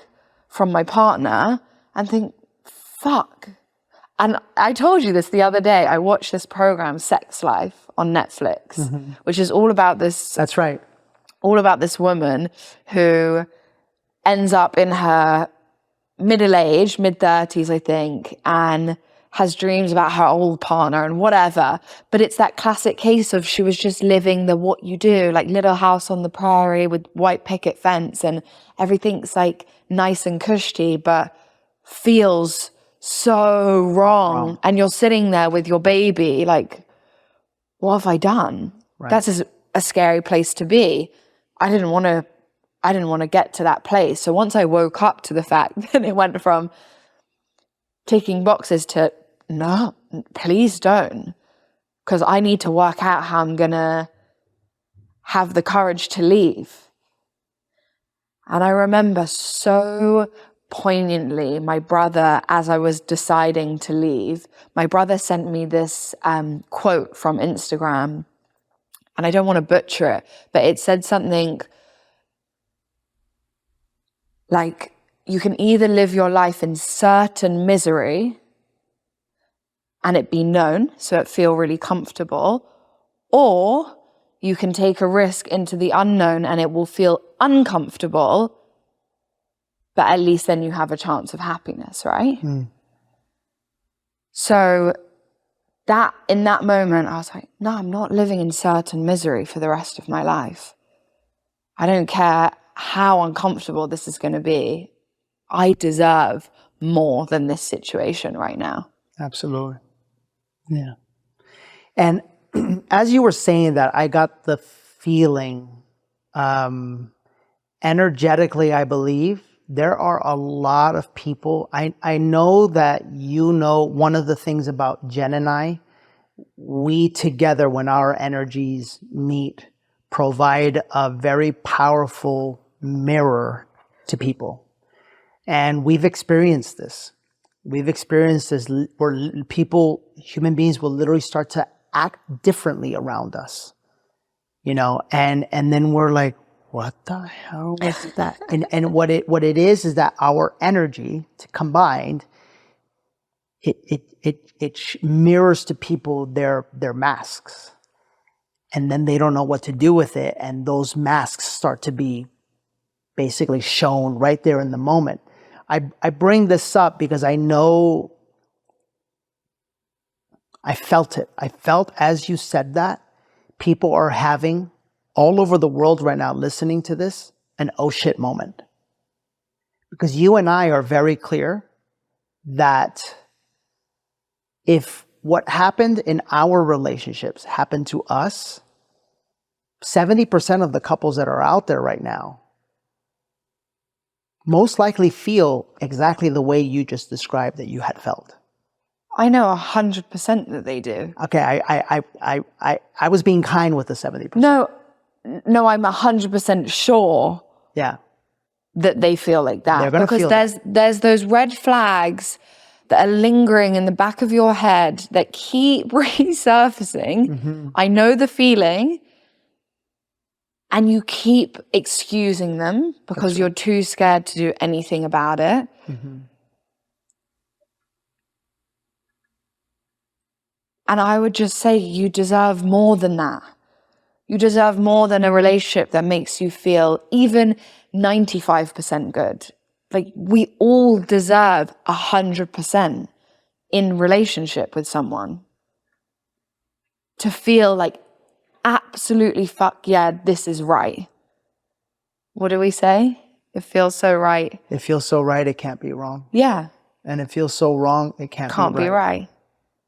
from my partner and think, fuck. And I told you this the other day. I watched this program, Sex Life, on Netflix, which is all about this. That's right. All about this woman who ends up in her middle age, mid-30s, I think, and has dreams about her old partner and whatever. But it's that classic case of she was just living the what you do, like Little House on the Prairie with white picket fence and everything's like nice and cushy, but feels so wrong. And you're sitting there with your baby like, what have I done? Right. That's a scary place to be. I didn't want to get to that place. So once I woke up to the fact that it went from ticking boxes to, no, please don't. Because I need to work out how I'm going to have the courage to leave. And I remember so poignantly my brother, as I was deciding to leave, my brother sent me this quote from Instagram. And I don't want to butcher it, but it said something like, you can either live your life in certain misery and it be known, so it feel really comfortable, or you can take a risk into the unknown and it will feel uncomfortable, but at least then you have a chance of happiness, right? So that in that moment, I was like, no, I'm not living in certain misery for the rest of my life. I don't care how uncomfortable this is going to be. I deserve more than this situation right now. Absolutely. Yeah. And as you were saying that, I got the feeling, energetically, I believe, there are a lot of people. I know that one of the things about Jen and I, we together, when our energies meet, provide a very powerful mirror to people. And we've experienced this. We've experienced this where human beings will literally start to act differently around us, and then we're like, what the hell was that? and what it is that our energy combined, it mirrors to people their masks, and then they don't know what to do with it, and those masks start to be basically shown right there in the moment. I bring this up because I know I felt it. I felt as you said that, people are having, all over the world right now, listening to this, an oh shit moment. Because you and I are very clear that if what happened in our relationships happened to us, 70% of the couples that are out there right now most likely feel exactly the way you just described that you had felt. I know 100% that they do. Okay, I was being kind with the 70%. No, I'm 100% sure. Yeah. That they feel like that. They're gonna feel because there's those red flags that are lingering in the back of your head that keep resurfacing. I know the feeling. And you keep excusing them because you're too scared to do anything about it. And I would just say you deserve more than that. You deserve more than a relationship that makes you feel even 95% good. Like, we all deserve 100% in relationship with someone to feel like, absolutely fuck yeah, this is right. What do we say? It feels so right. It feels so right, it can't be wrong. Yeah. And it feels so wrong, it can't be right.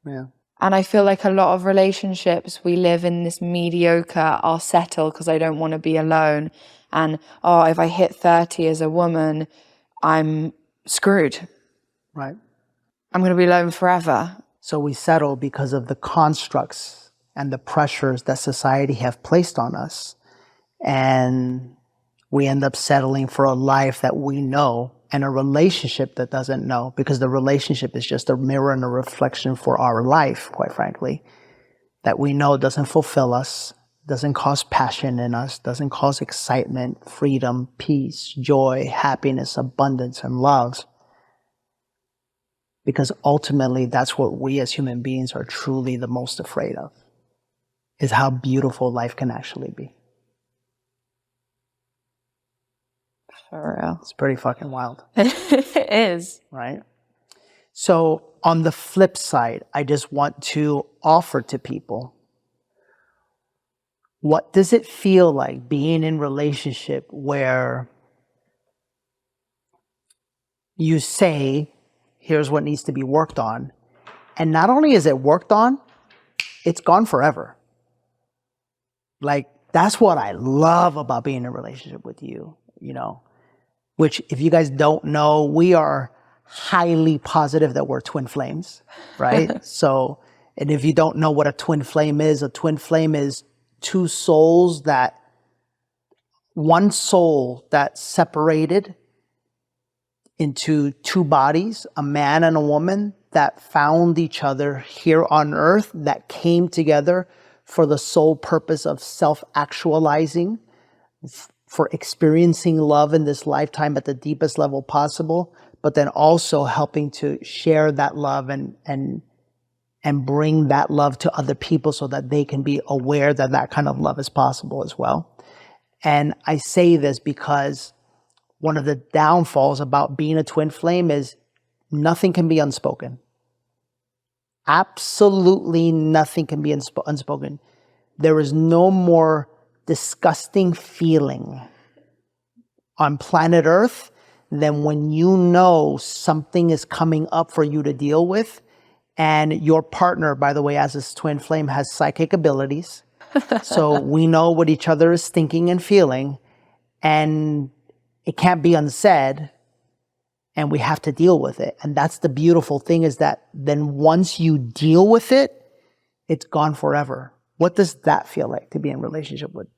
Yeah. And I feel like a lot of relationships, we live in this mediocre, I'll settle because I don't want to be alone. And, oh, if I hit 30 as a woman, I'm screwed. Right. I'm going to be alone forever. So we settle because of the constructs and the pressures that society have placed on us. And we end up settling for a life that we know and a relationship that doesn't know, because the relationship is just a mirror and a reflection for our life, quite frankly, that we know doesn't fulfill us, doesn't cause passion in us, doesn't cause excitement, freedom, peace, joy, happiness, abundance, and love. Because ultimately, that's what we as human beings are truly the most afraid of, is how beautiful life can actually be. For real. It's pretty fucking wild. It is. Right? So on the flip side, I just want to offer to people, what does it feel like being in a relationship where you say, here's what needs to be worked on, and not only is it worked on, it's gone forever. Like, that's what I love about being in a relationship with you, you know, which, if you guys don't know, we are highly positive that we're twin flames, right? So, and if you don't know what a twin flame is two souls one soul that separated into two bodies, a man and a woman that found each other here on earth, that came together for the sole purpose of self-actualizing, for experiencing love in this lifetime at the deepest level possible, but then also helping to share that love and bring that love to other people so that they can be aware that that kind of love is possible as well. And I say this because one of the downfalls about being a twin flame is nothing can be unspoken. Absolutely nothing can be unspoken. There is no more disgusting feeling on planet Earth than when you know something is coming up for you to deal with, and your partner, by the way, as a twin flame, has psychic abilities. So we know what each other is thinking and feeling, and it can't be unsaid, and we have to deal with it. And that's the beautiful thing, is that then once you deal with it, it's gone forever. What does that feel like to be in a relationship with?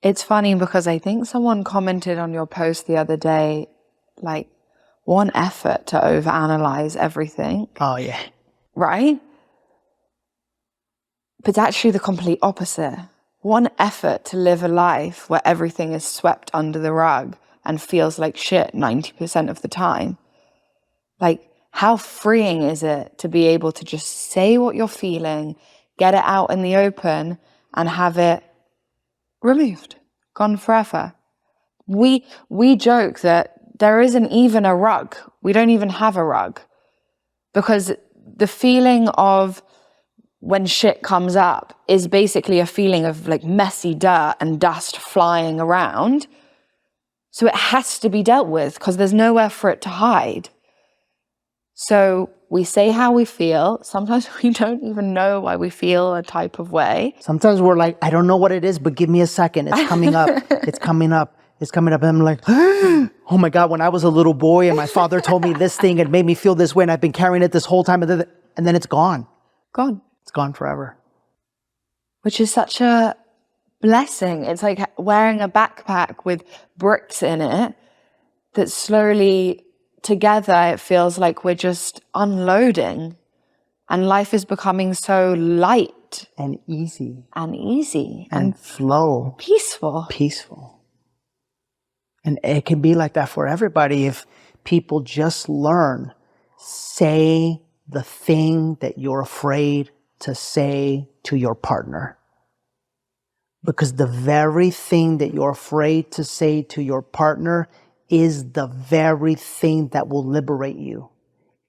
It's funny because I think someone commented on your post the other day, like, one effort to overanalyze everything. Oh, yeah. Right? But it's actually the complete opposite. One effort to live a life where everything is swept under the rug and feels like shit 90% of the time. Like, how freeing is it to be able to just say what you're feeling, get it out in the open, and have it removed, gone forever. We joke that there isn't even a rug. We don't even have a rug, because the feeling of when shit comes up is basically a feeling of like messy dirt and dust flying around. So it has to be dealt with because there's nowhere for it to hide. So we say how we feel. Sometimes we don't even know why we feel a type of way. Sometimes we're like, I don't know what it is, but give me a second. It's coming up. It's coming up. It's coming up. And I'm like, oh my God, when I was a little boy and my father told me this thing, it made me feel this way, and I've been carrying it this whole time. And then it's gone. Gone. It's gone forever. Which is such a blessing. It's like wearing a backpack with bricks in it that slowly together it feels like we're just unloading, and life is becoming so light and easy and flow, peaceful. And it can be like that for everybody if people just learn, say the thing that you're afraid to say to your partner. Because the very thing that you're afraid to say to your partner is the very thing that will liberate you.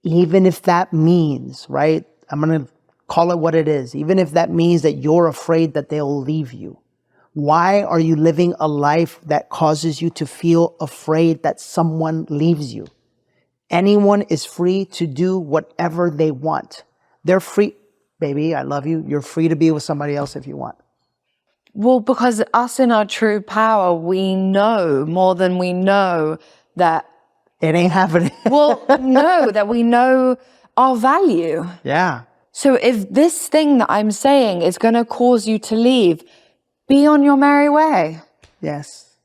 Even if that means, right? I'm going to call it what it is. Even if that means that you're afraid that they'll leave you. Why are you living a life that causes you to feel afraid that someone leaves you? Anyone is free to do whatever they want. They're free. Baby, I love you. You're free to be with somebody else if you want. Well, because us in our true power, we know more than we know that. It ain't happening. Well, no, that we know our value. Yeah. So if this thing that I'm saying is going to cause you to leave, be on your merry way. Yes.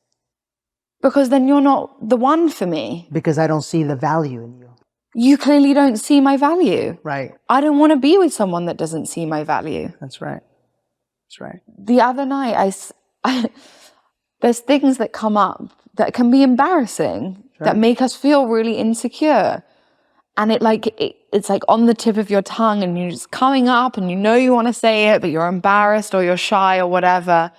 Because then you're not the one for me. Because I don't see the value in you. You clearly don't see my value. Right. I don't want to be with someone that doesn't see my value. That's right. That's right. The other night, there's things that come up that can be embarrassing, that make us feel really insecure. And it's like on the tip of your tongue and you're just coming up and you know you want to say it, but you're embarrassed or you're shy or whatever.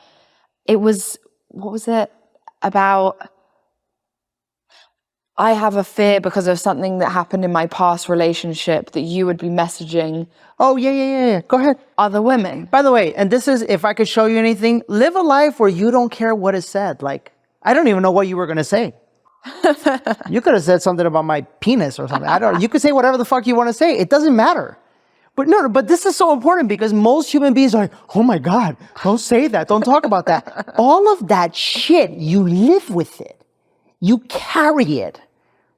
It was, what was it about? I have a fear because of something that happened in my past relationship that you would be messaging. Oh, yeah. Go ahead. Other women. By the way, and this is, if I could show you anything, live a life where you don't care what is said. Like, I don't even know what you were going to say. You could have said something about my penis or something. I don't know. You could say whatever the fuck you want to say. It doesn't matter. But no, but this is so important because most human beings are like, oh my God, don't say that. Don't talk about that. All of that shit, you live with it. You carry it,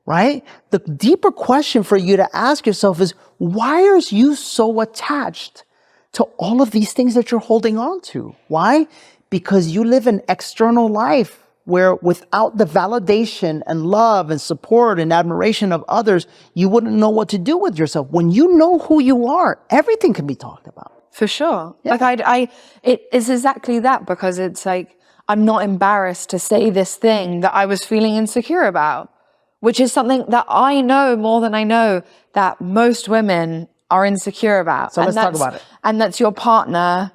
right? The deeper question for you to ask yourself is, why are you so attached to all of these things that you're holding on to? Why? Because you live an external life where without the validation and love and support and admiration of others, you wouldn't know what to do with yourself. When you know who you are, everything can be talked about. For sure. Yeah. Like it is exactly that, because it's like, I'm not embarrassed to say this thing that I was feeling insecure about, which is something that I know more than I know that most women are insecure about. So let's talk about it. And that's your partner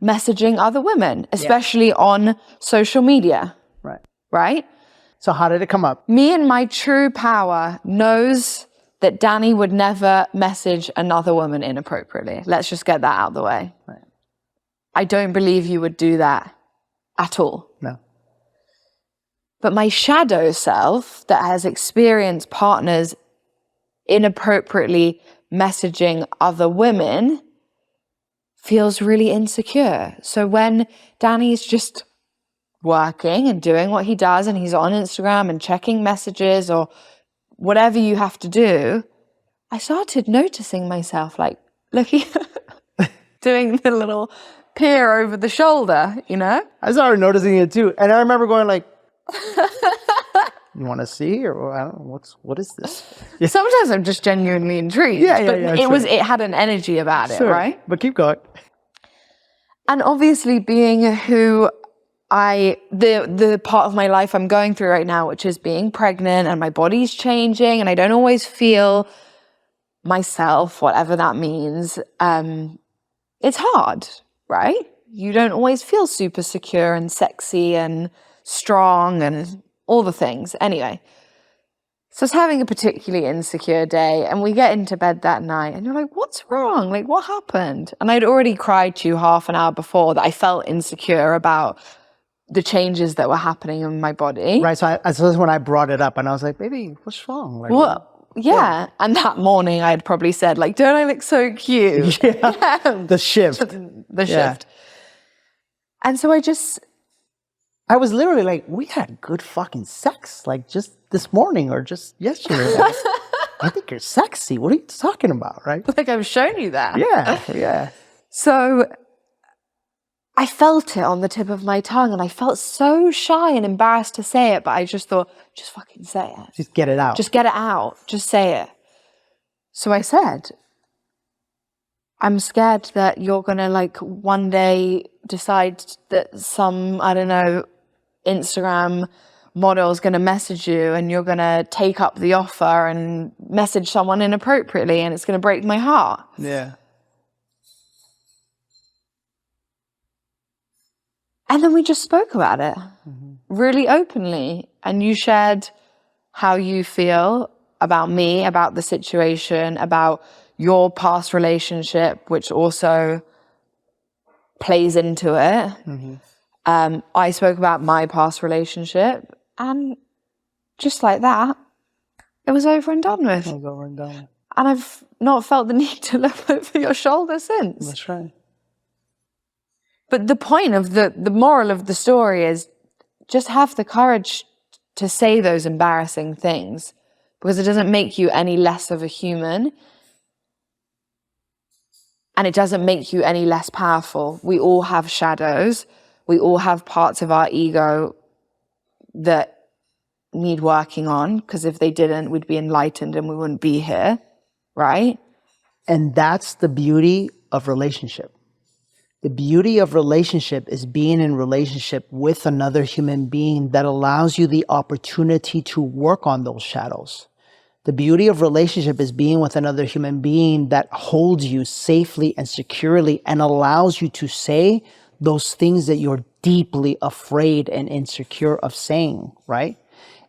messaging other women, especially on social media. Right. Right? So how did it come up? Me in my true power knows that Danny would never message another woman inappropriately. Let's just get that out of the way. Right. I don't believe you would do that at all. No. But my shadow self that has experienced partners inappropriately messaging other women feels really insecure. So when Danny's just working and doing what he does and he's on Instagram and checking messages or whatever you have to do, I started noticing myself like looking, doing the little peer over the shoulder, you know? I started noticing it too. And I remember going like, you want to see? Or I don't know, what is this? Yeah. Sometimes I'm just genuinely intrigued. But it had an energy about it, right? But keep going. And obviously being who the part of my life I'm going through right now, which is being pregnant and my body's changing and I don't always feel myself, whatever that means. It's hard, right? You don't always feel super secure and sexy and strong and all the things. Anyway, so I was having a particularly insecure day and we get into bed that night and you're like, what's wrong? Like, what happened? And I'd already cried to you half an hour before that I felt insecure about the changes that were happening in my body. Right. So that's when I brought it up and I was like, baby, what's wrong? Like, well, yeah. And that morning I'd probably said like, don't I look so cute? Yeah. The shift. The shift. And so I was literally like, we had good fucking sex, like just this morning or just yesterday. Like, I think you're sexy. What are you talking about, right? Like I've shown you that. Yeah. So I felt it on the tip of my tongue and I felt so shy and embarrassed to say it, but I just thought, just fucking say it. Just get it out. Just get it out. Just say it. So I said, I'm scared that you're going to like one day decide that some, I don't know, Instagram model is going to message you and you're going to take up the offer and message someone inappropriately and it's going to break my heart. Yeah. And then we just spoke about it really openly. And you shared how you feel about me, about the situation, about your past relationship, which also plays into it. I spoke about my past relationship, and just like that, it was over and done with. It was over and done with. And I've not felt the need to look over your shoulder since. That's right. But the point of the moral of the story is just have the courage to say those embarrassing things, because it doesn't make you any less of a human. And it doesn't make you any less powerful. We all have shadows. We all have parts of our ego that need working on, because if they didn't, we'd be enlightened and we wouldn't be here, right? And that's the beauty of relationship. The beauty of relationship is being in relationship with another human being that allows you the opportunity to work on those shadows. The beauty of relationship is being with another human being that holds you safely and securely and allows you to say those things that you're deeply afraid and insecure of saying, right?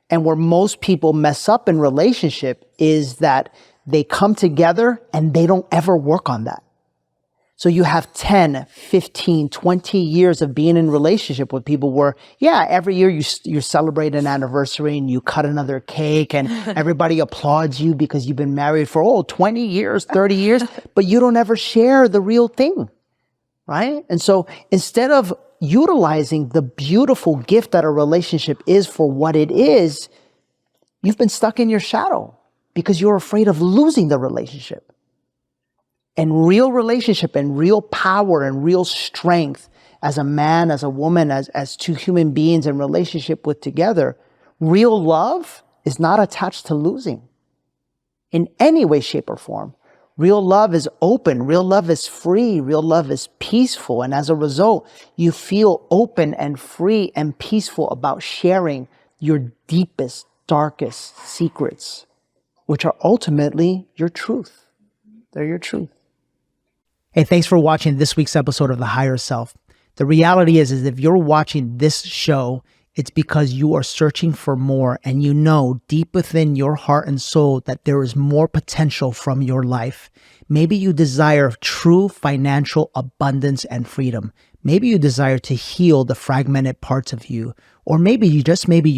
And where most people mess up in relationship is that they come together and they don't ever work on that. So you have 10, 15, 20 years of being in relationship with people where, yeah, every year you celebrate an anniversary and you cut another cake and everybody applauds you because you've been married for, 20 years, 30 years, but you don't ever share the real thing, right? And so instead of utilizing the beautiful gift that a relationship is for what it is, you've been stuck in your shadow because you're afraid of losing the relationship. And real relationship and real power and real strength as a man, as a woman, as two human beings in relationship with together, real love is not attached to losing in any way, shape, or form. Real love is open. Real love is free. Real love is peaceful. And as a result, you feel open and free and peaceful about sharing your deepest, darkest secrets, which are ultimately your truth. They're your truth. Hey, thanks for watching this week's episode of The Higher Self. The reality is if you're watching this show, it's because you are searching for more and you know deep within your heart and soul that there is more potential from your life. Maybe you desire true financial abundance and freedom. Maybe you desire to heal the fragmented parts of you. Or maybe you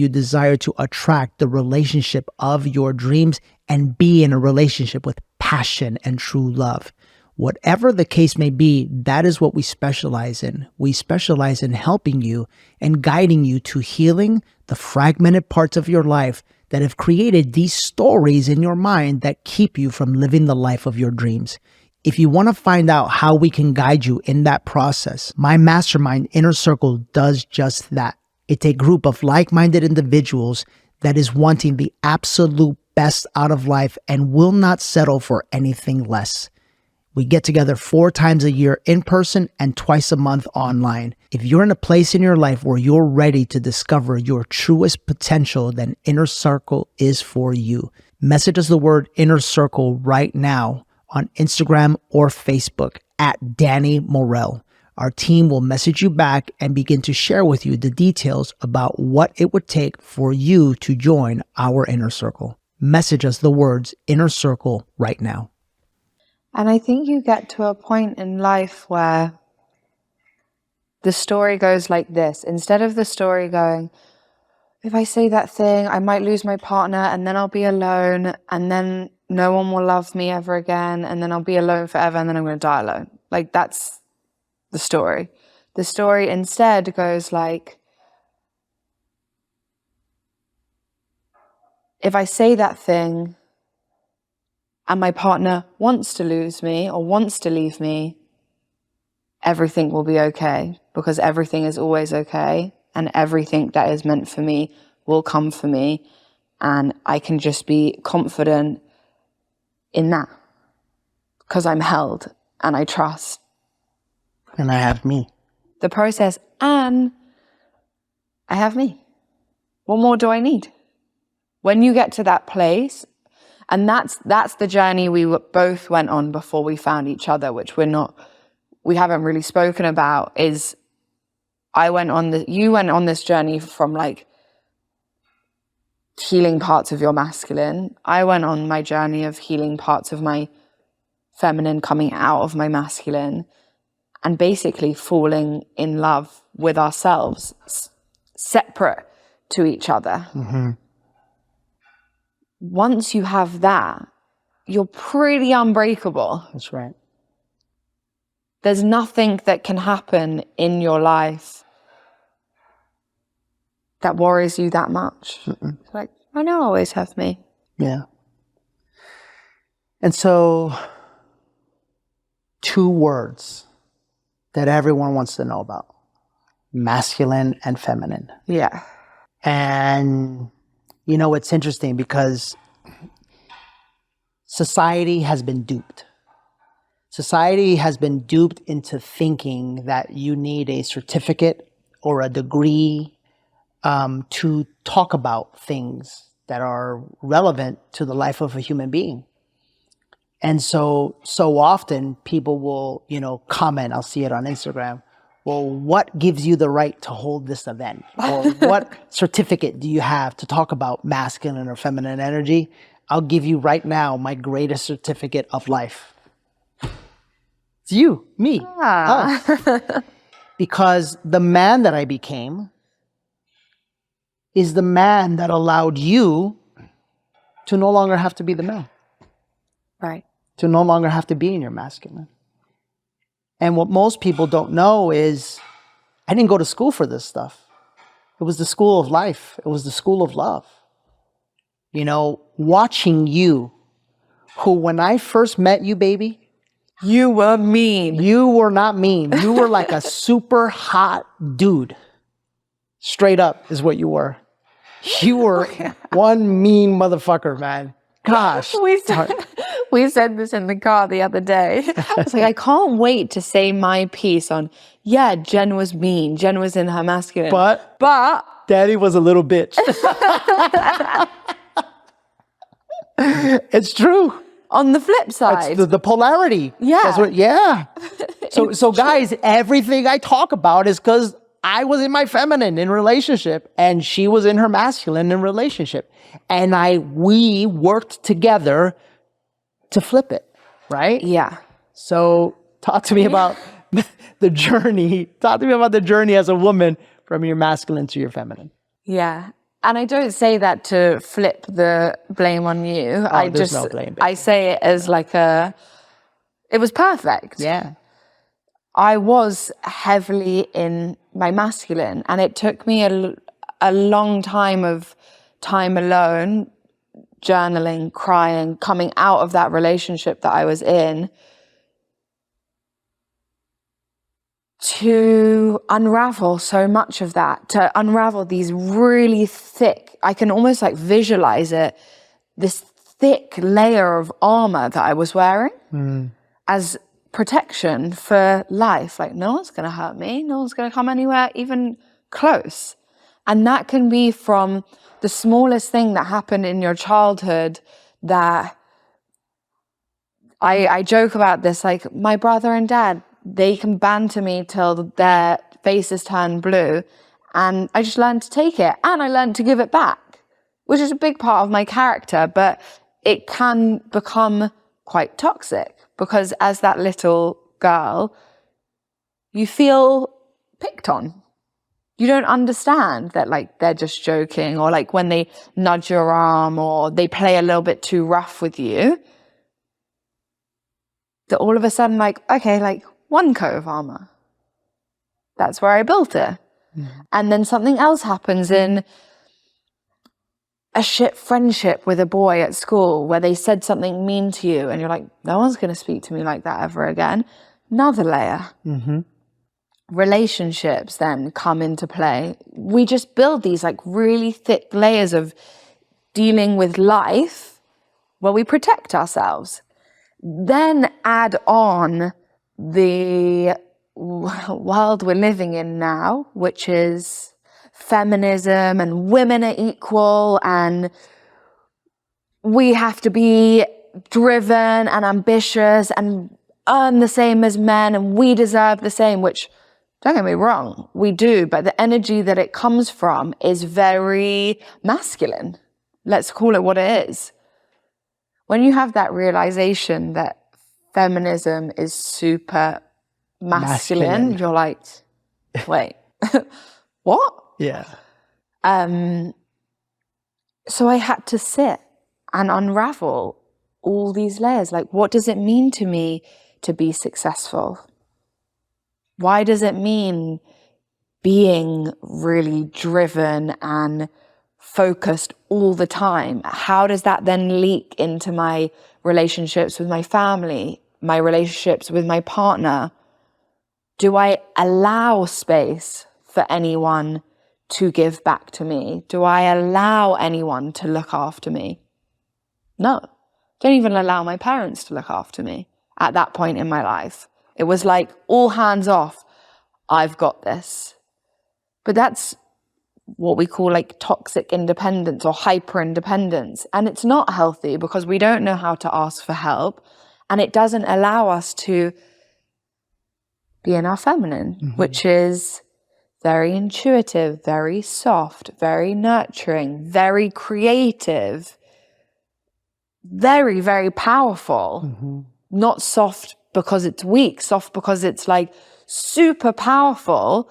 desire to attract the relationship of your dreams and be in a relationship with passion and true love. Whatever the case may be, that is what we specialize in. We specialize in helping you and guiding you to healing the fragmented parts of your life that have created these stories in your mind that keep you from living the life of your dreams. If you want to find out how we can guide you in that process, my mastermind Inner Circle does just that. It's a group of like-minded individuals that is wanting the absolute best out of life and will not settle for anything less. We get together 4 times a year in person and twice a month online. If you're in a place in your life where you're ready to discover your truest potential, then Inner Circle is for you. Message us the word Inner Circle right now on Instagram or Facebook at Danny Morel. Our team will message you back and begin to share with you the details about what it would take for you to join our Inner Circle. Message us the words Inner Circle right now. And I think you get to a point in life where the story goes like this. Instead of the story going, if I say that thing, I might lose my partner and then I'll be alone and then no one will love me ever again and then I'll be alone forever and then I'm going to die alone. Like that's the story. The story instead goes like, if I say that thing, and my partner wants to lose me or wants to leave me, everything will be okay, because everything is always okay and everything that is meant for me will come for me, and I can just be confident in that because I'm held and I trust. And I have me. The process, and I have me. What more do I need? When you get to that place, and that's the journey we both went on before we found each other, which we haven't really spoken about, is you went on this journey from like healing parts of your masculine. I went on my journey of healing parts of my feminine, coming out of my masculine, and basically falling in love with ourselves, separate to each other. Mm-hmm. Once you have that, you're pretty unbreakable. That's right. There's nothing that can happen in your life that worries you that much. It's like, I know, always have me. Yeah. And so, 2 words that everyone wants to know about: masculine and feminine. Yeah. And, you know, it's interesting because society has been duped. Society has been duped into thinking that you need a certificate or a degree to talk about things that are relevant to the life of a human being. And so often people will, you know, comment, I'll see it on Instagram, well, what gives you the right to hold this event? Or what certificate do you have to talk about masculine or feminine energy? I'll give you right now my greatest certificate of life. It's you, me, us. Because the man that I became is the man that allowed you to no longer have to be the man. Right. To no longer have to be in your masculine. And what most people don't know is I didn't go to school for this stuff. It was the school of life. It was the school of love. You know, watching you, who when I first met you, baby, you were mean. You were not mean. You were like a super hot dude. Straight up is what you were. You were one mean motherfucker, man. Gosh. We said this in the car the other day. I was like, I can't wait to say my piece on, yeah, Jen was mean. Jen was in her masculine. But Daddy was a little bitch. It's true. On the flip side. It's the polarity. Yeah. That's what, yeah. So guys, everything I talk about is because I was in my feminine in relationship and she was in her masculine in relationship. And we worked together to flip it, right? Yeah. So talk to me about the journey. Talk to me about the journey as a woman from your masculine to your feminine. Yeah. And I don't say that to flip the blame on you. There's no blame, baby. I say it as like it was perfect. Yeah. I was heavily in my masculine, and it took me a long time alone, journaling, crying, coming out of that relationship that I was in, to unravel so much of that, to unravel these really thick, I can almost like visualize it, this thick layer of armor that I was wearing as protection for life. Like, no one's going to hurt me. No one's going to come anywhere even close. And that can be from the smallest thing that happened in your childhood that I joke about this, like my brother and dad, they can banter me till their faces turn blue. And I just learned to take it. And I learned to give it back, which is a big part of my character. But it can become quite toxic because as that little girl, you feel picked on. You don't understand that like they're just joking, or like when they nudge your arm or they play a little bit too rough with you, that all of a sudden like, okay, like one coat of armor. That's where I built it. And then something else happens in a shit friendship with a boy at school where they said something mean to you and you're like, no one's going to speak to me like that ever again. Another layer. Relationships then come into play. We just build these like really thick layers of dealing with life where we protect ourselves. Then add on the world we're living in now, which is feminism and women are equal and we have to be driven and ambitious and earn the same as men and we deserve the same, which don't get me wrong, we do, but the energy that it comes from is very masculine. Let's call it what it is. When you have that realization that feminism is super masculine. You're like, wait, what? Yeah. So I had to sit and unravel all these layers. Like, what does it mean to me to be successful? Why does it mean being really driven and focused all the time? How does that then leak into my relationships with my family, my relationships with my partner? Do I allow space for anyone to give back to me? Do I allow anyone to look after me? No. Don't even allow my parents to look after me at that point in my life. It was like, all hands off, I've got this. But that's what we call like toxic independence or hyper independence. And it's not healthy because we don't know how to ask for help. And it doesn't allow us to be in our feminine, which is very intuitive, very soft, very nurturing, very creative, very, very powerful. Not soft because it's weak, soft because it's like super powerful.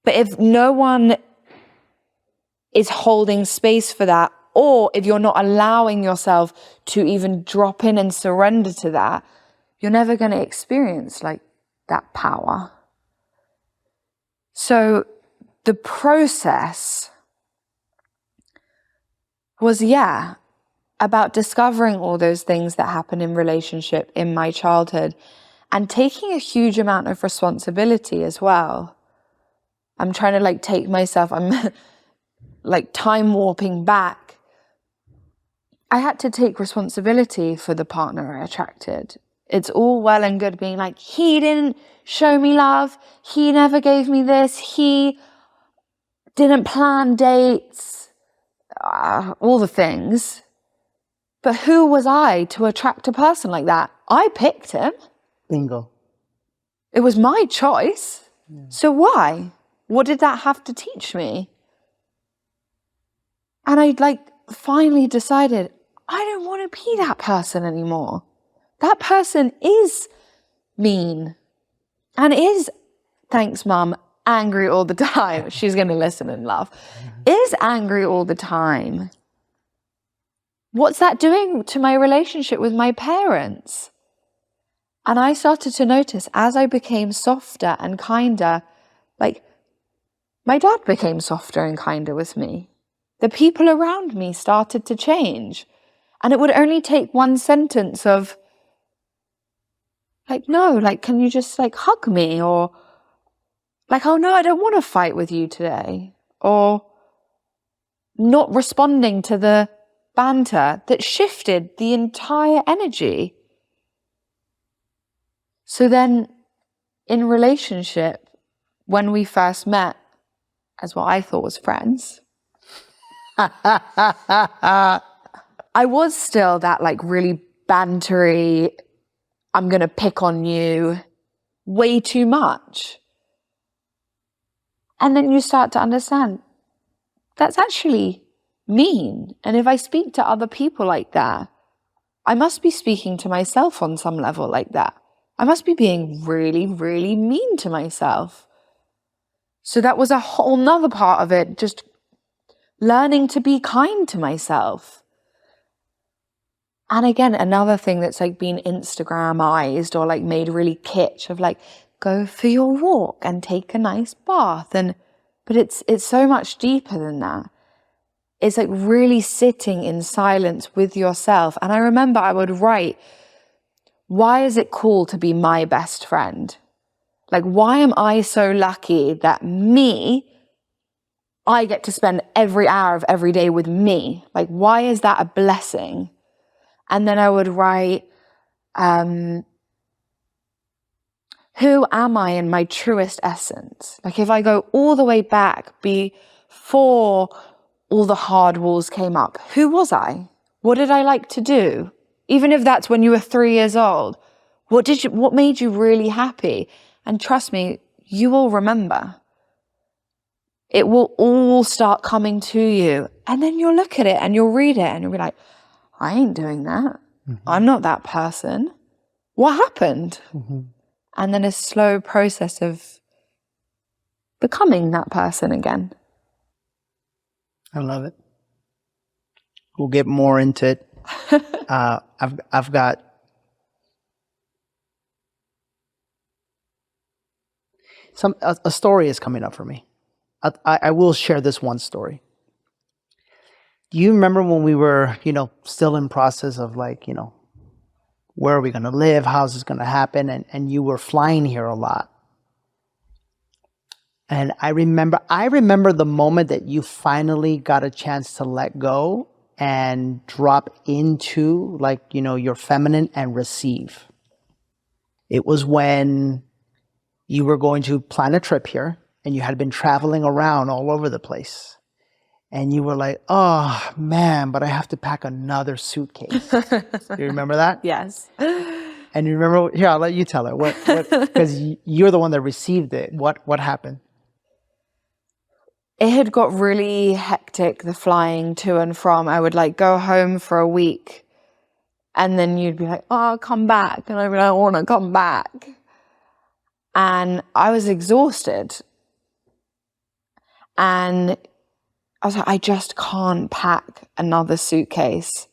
But if no one is holding space for that, or if you're not allowing yourself to even drop in and surrender to that, you're never going to experience like that power. So the process was, about discovering all those things that happen in relationship in my childhood and taking a huge amount of responsibility as well. I'm trying to like take myself, I'm like time warping back. I had to take responsibility for the partner I attracted. It's all well and good being like, he didn't show me love. He never gave me this. He didn't plan dates, all the things. But who was I to attract a person like that? I picked him. Bingo. It was my choice. Yeah. So why? What did that have to teach me? And I like finally decided, I don't want to be that person anymore. That person is mean and is, thanks mum, angry all the time. She's going to listen and laugh. Is angry all the time. What's that doing to my relationship with my parents? And I started to notice as I became softer and kinder, like my dad became softer and kinder with me. The people around me started to change. And it would only take one sentence of like, no, like, can you just like hug me? Or like, oh no, I don't want to fight with you today. Or not responding to the banter that shifted the entire energy. So then in relationship, when we first met as what I thought was friends, I was still that like really bantery, I'm going to pick on you way too much. And then you start to understand that's actually mean. And if I speak to other people like that, I must be speaking to myself on some level like that. I must be being really, really mean to myself. So that was a whole nother part of it, just learning to be kind to myself. And again, another thing that's like been Instagramized or like made really kitsch of like, go for your walk and take a nice bath. But it's so much deeper than that. It's like really sitting in silence with yourself. And I remember I would write, why is it cool to be my best friend? Like, why am I so lucky that I get to spend every hour of every day with me? Like, why is that a blessing? And then I would write, who am I in my truest essence? Like if I go all the way back before all the hard walls came up, who was I? What did I like to do? Even if that's when you were 3 years old, what made you really happy? And trust me, you will remember. it will all start coming to you. And then you'll look at it and you'll read it and you'll be like, I ain't doing that. I'm not that person. What happened? And then a slow process of becoming that person again. I love it. We'll get more into it. I've got a story is coming up for me. I will share this one story. Do you remember when we were, still in process of like, where are we going to live? How's this going to happen? And you were flying here a lot. And I remember the moment that you finally got a chance to let go and drop into like, your feminine and receive. It was when you were going to plan a trip here and you had been traveling around all over the place. And you were like, oh man, but I have to pack another suitcase. You remember that? Yes. And you remember, here, I'll let you tell it. What, because you're the one that received it. What happened? It had got really hectic, the flying to and from. I would like go home for a week and then you'd be like, oh, come back. And I'd be like, I want to come back. And I was exhausted. And I was like, I just can't pack another suitcase.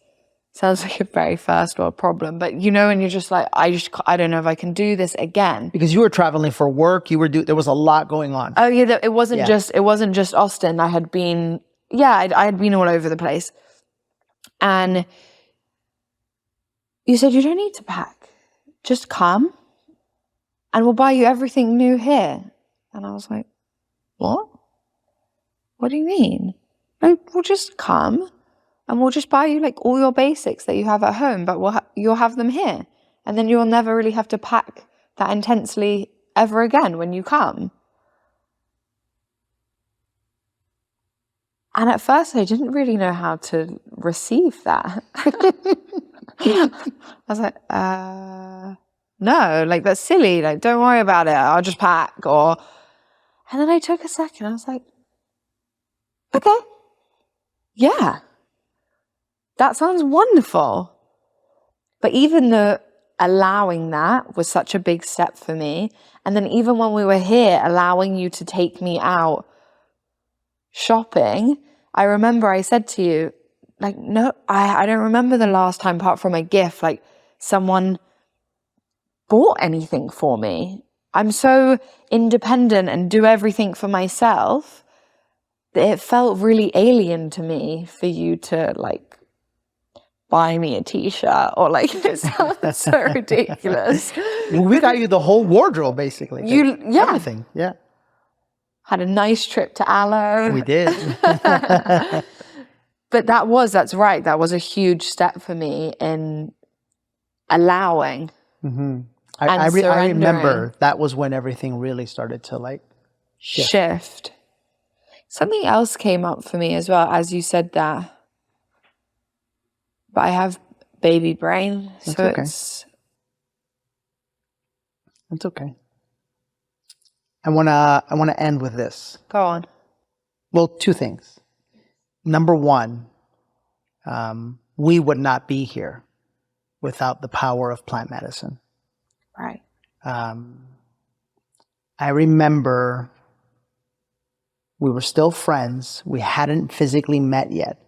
Sounds like a very first world problem, but and you're just like, I don't know if I can do this again. Because you were traveling for work, there was a lot going on. Oh yeah, it wasn't just Austin. I had been all over the place. And you said, you don't need to pack. Just come and we'll buy you everything new here. And I was like, what? What do you mean? Like, we'll just come and we'll just buy you like all your basics that you have at home, but you'll have them here. And then you'll never really have to pack that intensely ever again when you come. And at first I didn't really know how to receive that. I was like, no, like that's silly. Like, don't worry about it. I'll just pack. And then I took a second. I was like, okay, yeah, that sounds wonderful. But even the allowing that was such a big step for me. And then even when we were here, allowing you to take me out shopping, I remember I said to you, like, no, I don't remember the last time, apart from a gift, like someone bought anything for me. I'm so independent and do everything for myself that it felt really alien to me for you to like buy me a t-shirt or like, it sounds so ridiculous. We got you the whole wardrobe, basically. Everything, yeah. Had a nice trip to Aloe. We did. But that's right. That was a huge step for me in allowing. Mm-hmm. I remember that was when everything really started to like shift. Something else came up for me as well, as you said that. But I have baby brain, so okay. It's okay. I wanna end with this. Go on. Well, two things. Number one, we would not be here without the power of plant medicine. Right. I remember we were still friends. We hadn't physically met yet.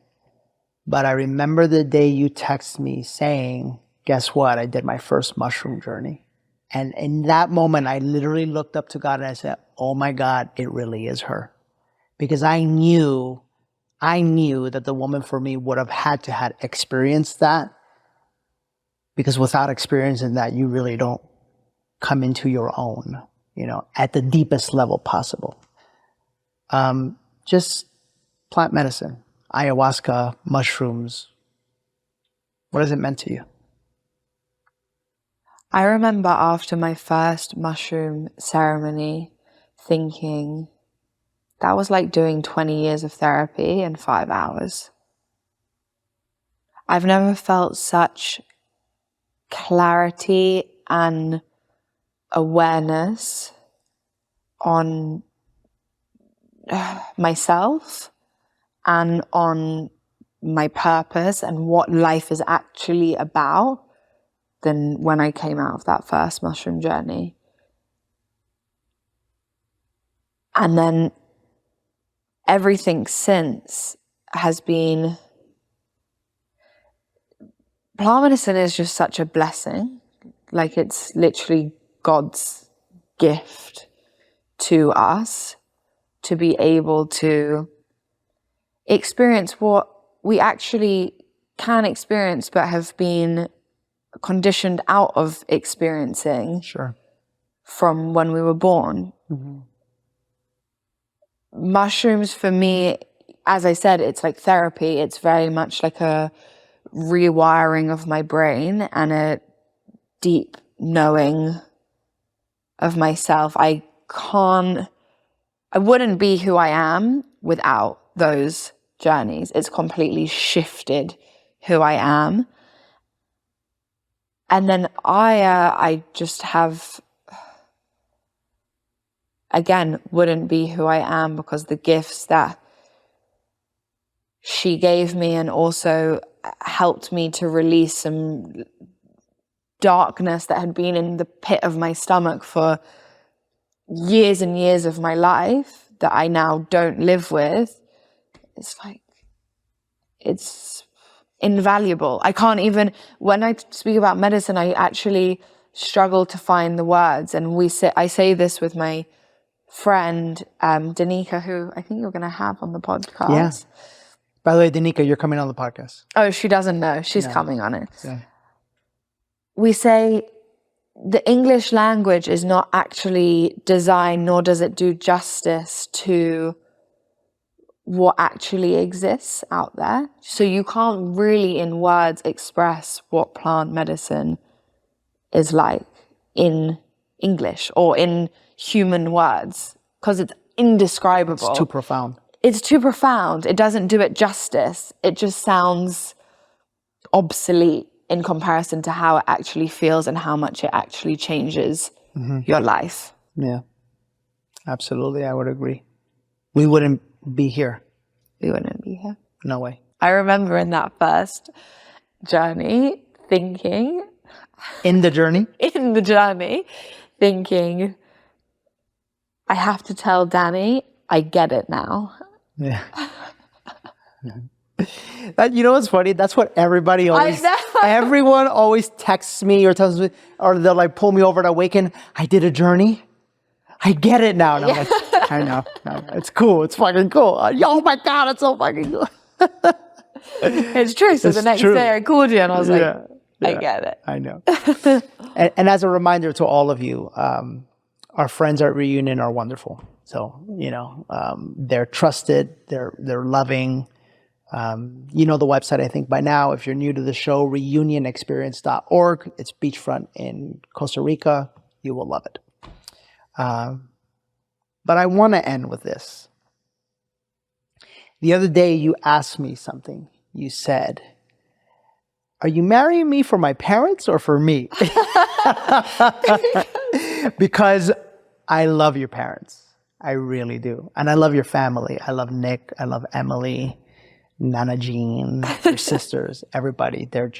But I remember the day you texted me saying, guess what? I did my first mushroom journey. And in that moment, I literally looked up to God and I said, oh my God, it really is her. Because I knew that the woman for me would have had to have experienced that. Because without experiencing that, you really don't come into your own, at the deepest level possible. Just plant medicine, ayahuasca, mushrooms. What has it meant to you? I remember after my first mushroom ceremony thinking that was like doing 20 years of therapy in 5 hours. I've never felt such clarity and awareness on myself and on my purpose and what life is actually about than when I came out of that first mushroom journey. And then everything since has been, plant medicine is just such a blessing. Like, it's literally God's gift to us to be able to experience what we actually can experience but have been conditioned out of experiencing. Sure. From when we were born. Mm-hmm. Mushrooms for me, as I said, it's like therapy. It's very much like a rewiring of my brain and a deep knowing of myself. I wouldn't be who I am without those journeys. It's completely shifted who I am. And then I just have, again, wouldn't be who I am because the gifts that she gave me and also helped me to release some darkness that had been in the pit of my stomach for years and years of my life that I now don't live with. It's like, it's invaluable. I can't even, when I speak about medicine, I actually struggle to find the words. And I say this with my friend, Danica, who I think you're going to have on the podcast. Yeah. By the way, Danica, you're coming on the podcast. Oh, she doesn't know. She's coming on it. Yeah. We say the English language is not actually designed, nor does it do justice to what actually exists out there. So you can't really in words express what plant medicine is like in English or in human words, because it's indescribable. It's too profound. It's too profound. It doesn't do it justice. It just sounds obsolete in comparison to how it actually feels and how much it actually changes your life. Yeah, absolutely. I would agree. We wouldn't be here. We wouldn't be here. No way. I remember in that first journey thinking... In the journey, thinking, I have to tell Danny, I get it now. Yeah. That, you know what's funny? That's what everybody always, everyone always texts me or tells me, or they'll like pull me over to Awaken. I did a journey. I get it now. And I'm like, I know. It's cool. It's fucking cool. Oh my God, it's so fucking cool. It's true. So the next day I called you and I was like, I get it. I know. and as a reminder to all of you, our friends at Reunion are wonderful. So, you know, they're trusted, they're loving. You know the website, I think, by now. If you're new to the show, reunionexperience.org. It's beachfront in Costa Rica. You will love it. But I want to end with this. The other day, you asked me something. You said, are you marrying me for my parents or for me? Because I love your parents. I really do. And I love your family. I love Nick. I love Emily, Nana Jean, your sisters, everybody. They're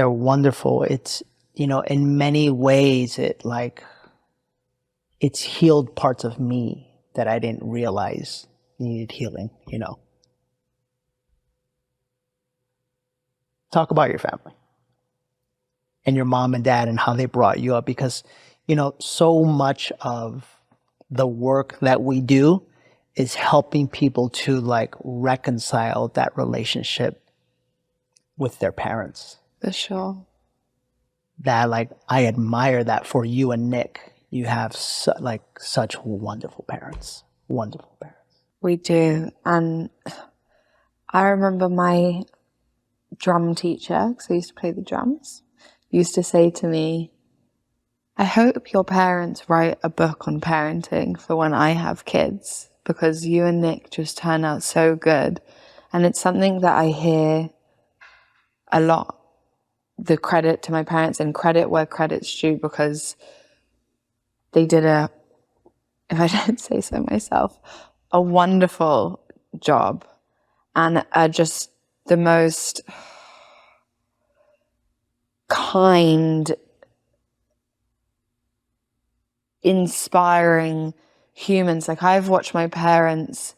wonderful. It's, you know, in many ways, it's healed parts of me that I didn't realize needed healing, you know. Talk about your family and your mom and dad and how they brought you up, because, you know, so much of the work that we do is helping people to like reconcile that relationship with their parents. For sure. That, like, I admire that for you and Nick. You have such wonderful parents. Wonderful parents. We do. And I remember my drum teacher, because I used to play the drums, used to say to me, I hope your parents write a book on parenting for when I have kids, because you and Nick just turn out so good. And it's something that I hear a lot. The credit to my parents, and credit where credit's due, because they did a if I don't say so myself, a wonderful job and just the most kind, inspiring humans. Like, I've watched my parents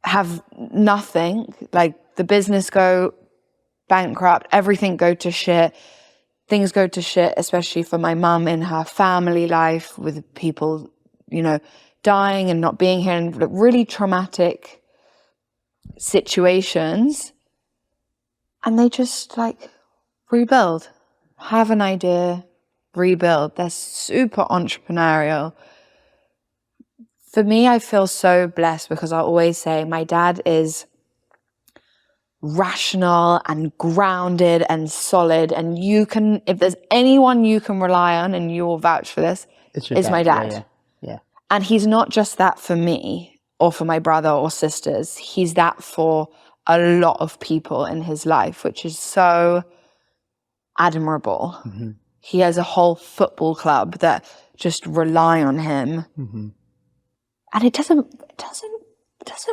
have nothing, like the business go bankrupt, everything go to shit, things go to shit, especially for my mum in her family life with people, you know, dying and not being here, and really traumatic situations. And they just like rebuild, have an idea, rebuild. They're super entrepreneurial. For me, I feel so blessed because I always say my dad is rational and grounded and solid, and you can, if there's anyone you can rely on, and you will vouch for this, it's my dad. Yeah. And he's not just that for me or for my brother or sisters. He's that for a lot of people in his life, which is so admirable. Mm-hmm. He has a whole football club that just rely on him. Mm-hmm. And it doesn't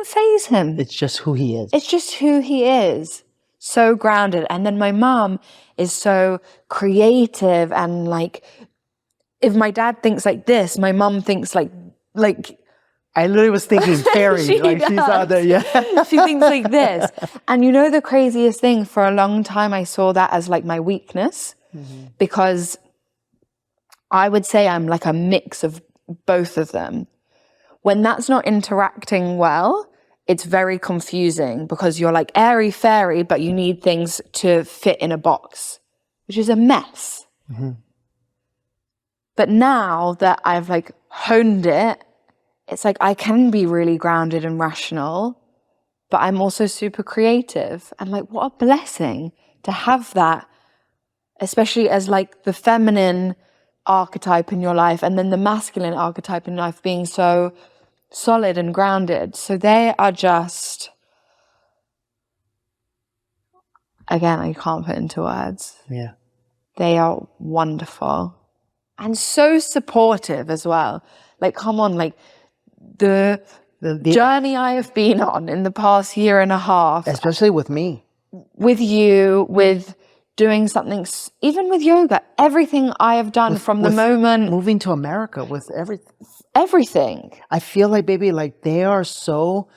faze him. It's just who he is. It's just who he is. So grounded. And then my mom is so creative, and like, if my dad thinks like this, my mom thinks like I literally was thinking fairy. She like she's out there, yeah. she thinks like this. And you know, the craziest thing, for a long time I saw that as like my weakness, because I would say I'm like a mix of both of them. When that's not interacting well, it's very confusing, because you're like airy fairy, but you need things to fit in a box, which is a mess. Mm-hmm. But now that I've like honed it, it's like I can be really grounded and rational, but I'm also super creative. And like, what a blessing to have that, especially as like the feminine archetype in your life, and then the masculine archetype in life being so solid and grounded. So they are just, again, I can't put into words. Yeah. They are wonderful and so supportive as well. Like, come on, like the journey I have been on in the past year and a half, especially with me, with you, with doing something, even with yoga, everything I have done from the moment moving to America, with everything. I feel like, baby, like we're so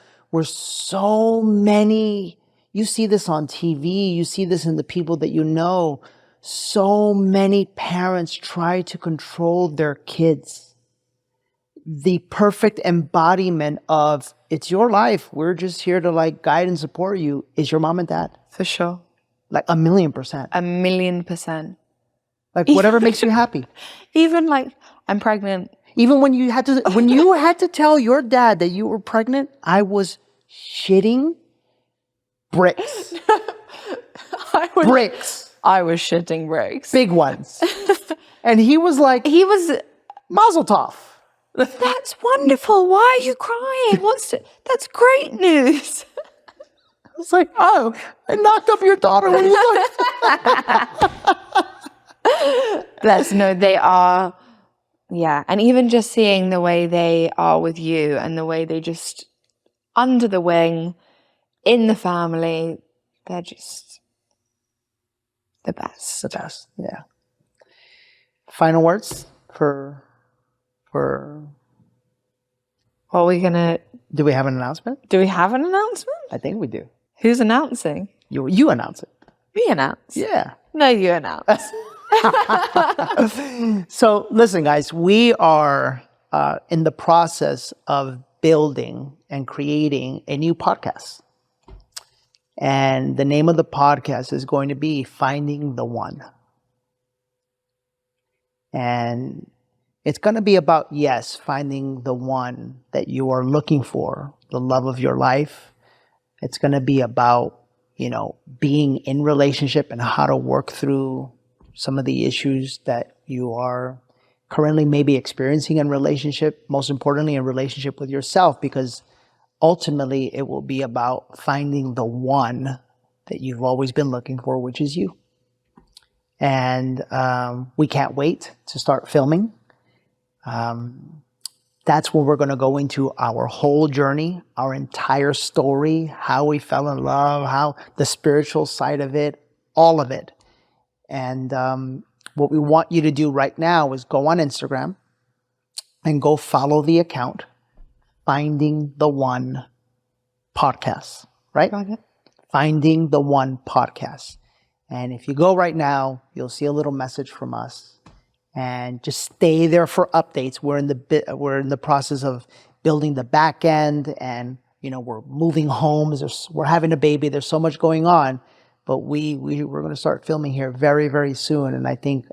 many, you see this on TV, you see this in the people that you know, so many parents try to control their kids. The perfect embodiment of, it's your life, we're just here to like guide and support you, is your mom and dad. For sure. Like 1,000,000%. 1,000,000%. Like whatever makes you happy. Even like, I'm pregnant. Even when you had to tell your dad that you were pregnant, I was shitting bricks. Bricks. I was shitting bricks. Big ones. And he was like, Mazel tov. That's wonderful. Why are you crying? That's great news. It's like, oh, I knocked up your daughter when you Bless. No, they are. Yeah. And even just seeing the way they are with you, and the way they just under the wing, in the family, they're just the best. The best, yeah. Final words for what are we gonna? Do we have an announcement? Do we have an announcement? I think we do. Who's announcing? You announce it. We announce. Yeah. No, you announce. So listen, guys, we are in the process of building and creating a new podcast. And the name of the podcast is going to be Finding the One. And it's going to be about, yes, finding the one that you are looking for, the love of your life. It's going to be about, being in relationship and how to work through some of the issues that you are currently maybe experiencing in relationship, most importantly in relationship with yourself, because ultimately it will be about finding the one that you've always been looking for, which is you. And we can't wait to start filming. That's where we're going to go into our whole journey, our entire story, how we fell in love, how the spiritual side of it, all of it. And what we want you to do right now is go on Instagram and go follow the account, Finding the One Podcast, right? Finding the One Podcast. And if you go right now, you'll see a little message from us. And just stay there for updates. We're in the process of building the back end, and we're moving homes. We're having a baby. There's so much going on, but we're going to start filming here very, very soon. And I think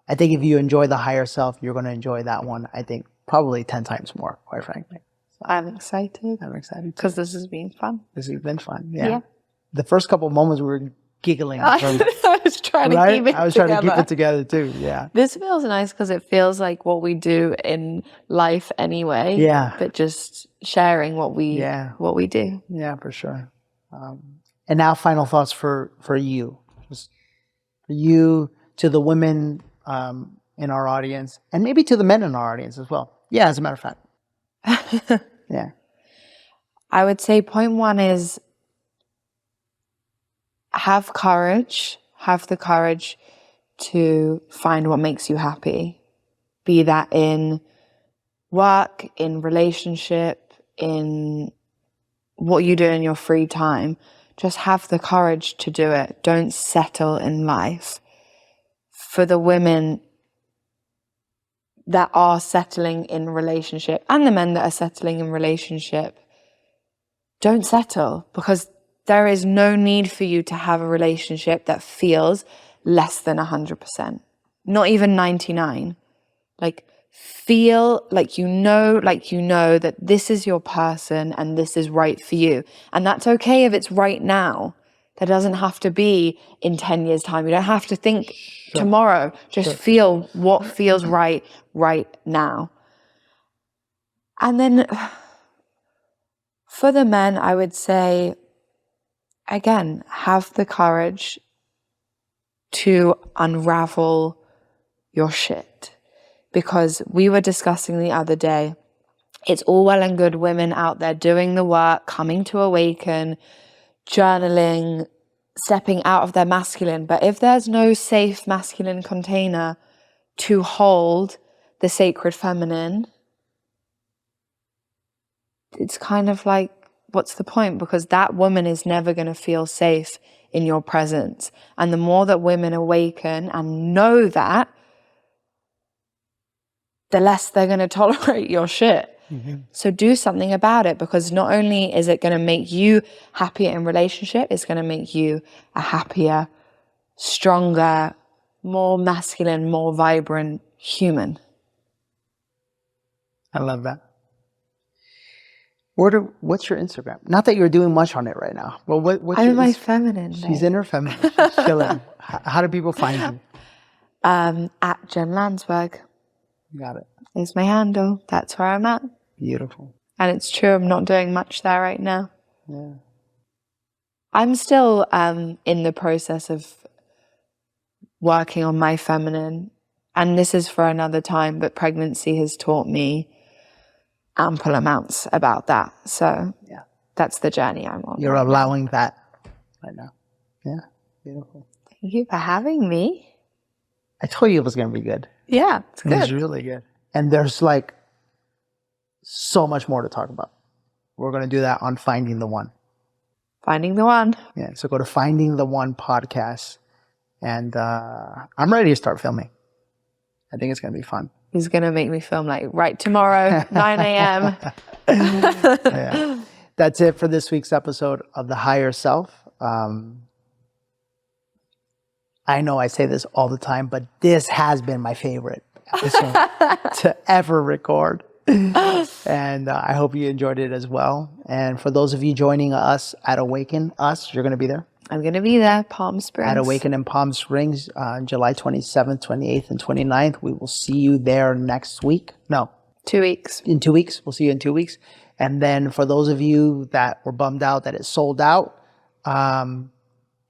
if you enjoy the higher self, you're going to enjoy that one. I think probably 10 times more, quite frankly. I'm excited. I'm excited because this has been fun. This has been fun. Yeah. The first couple of moments we were giggling. I was trying to keep it together. I was trying to keep it together too. Yeah. This feels nice because it feels like what we do in life anyway. Yeah. But just sharing what we do. Yeah, for sure. And now, final thoughts for you, just for you, to the women in our audience, and maybe to the men in our audience as well. Yeah, as a matter of fact. Yeah. I would say point one is, have the courage to find what makes you happy. Be that in work, in relationship, in what you do in your free time. Just have the courage to do it. Don't settle in life. For the women that are settling in relationship and the men that are settling in relationship, don't settle, because there is no need for you to have a relationship that feels less than 100%, not even 99. Like, feel like you know that this is your person and this is right for you. And that's okay if it's right now. That doesn't have to be in 10 years' time. You don't have to think tomorrow. Just feel what feels right now. And then for the men, I would say, again, have the courage to unravel your shit. Because we were discussing the other day, it's all well and good women out there doing the work, coming to awaken, journaling, stepping out of their masculine. But if there's no safe masculine container to hold the sacred feminine, it's kind of like, what's the point? Because that woman is never going to feel safe in your presence. And the more that women awaken and know that, the less they're going to tolerate your shit. Mm-hmm. So do something about it, because not only is it going to make you happier in relationship, it's going to make you a happier, stronger, more masculine, more vibrant human. I love that. What's your Instagram? Not that you're doing much on it right now. Well, what's I'm in my feminine. She's in her feminine. She's chilling. How do people find you? At Jen Landesberg. Got it. Is my handle. That's where I'm at. Beautiful. And it's true, I'm not doing much there right now. Yeah. I'm still in the process of working on my feminine. And this is for another time, but pregnancy has taught me ample amounts about that. So yeah, that's the journey I'm on. You're allowing that right now. Yeah, beautiful. Thank you for having me. I told you it was going to be good. Yeah, it's good. It's really good. And there's like so much more to talk about. We're going to do that on Finding the One. Finding the One. Yeah, so go to Finding the One podcast. And I'm ready to start filming. I think it's going to be fun. He's going to make me film like right tomorrow, 9 a.m. Yeah. That's it for this week's episode of The Higher Self. I know I say this all the time, but this has been my favorite episode to ever record. And I hope you enjoyed it as well. And for those of you joining us at Awaken Us, you're going to be there. I'm going to be there, Palm Springs. At Awaken in Palm Springs, July 27th, 28th, and 29th. We will see you there next week. No. 2 weeks. In 2 weeks. We'll see you in 2 weeks. And then for those of you that were bummed out that it sold out,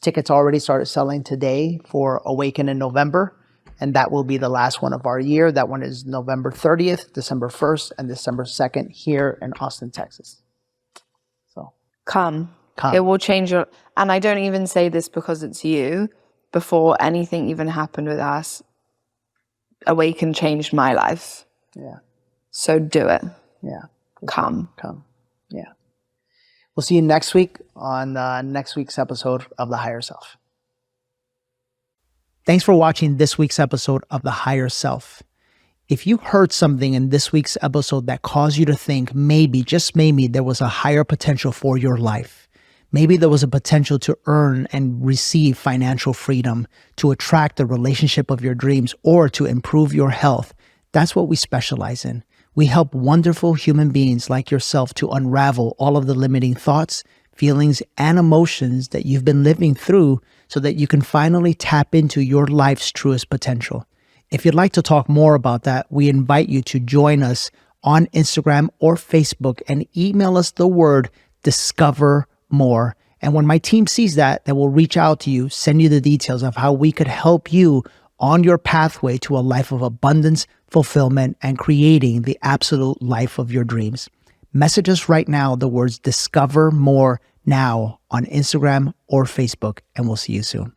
Tickets already started selling today for Awaken in November, and that will be the last one of our year. That one is November 30th, December 1st, and December 2nd here in Austin, Texas. So Come. Come. It will change your... And I don't even say this because it's you. Before anything even happened with us, Awaken changed my life. Yeah. So do it. Yeah. Come. Yeah. We'll see you next week on next week's episode of The Higher Self. Thanks for watching this week's episode of The Higher Self. If you heard something in this week's episode that caused you to think maybe, just maybe, there was a higher potential for your life, maybe there was a potential to earn and receive financial freedom, to attract the relationship of your dreams, or to improve your health, that's what we specialize in. We help wonderful human beings like yourself to unravel all of the limiting thoughts, feelings, and emotions that you've been living through so that you can finally tap into your life's truest potential. If you'd like to talk more about that, we invite you to join us on Instagram or Facebook and email us the word discover more. And when my team sees that, they will reach out to you, send you the details of how we could help you on your pathway to a life of abundance, fulfillment, and creating the absolute life of your dreams. Message us right now the words discover more now on Instagram or Facebook, and we'll see you soon.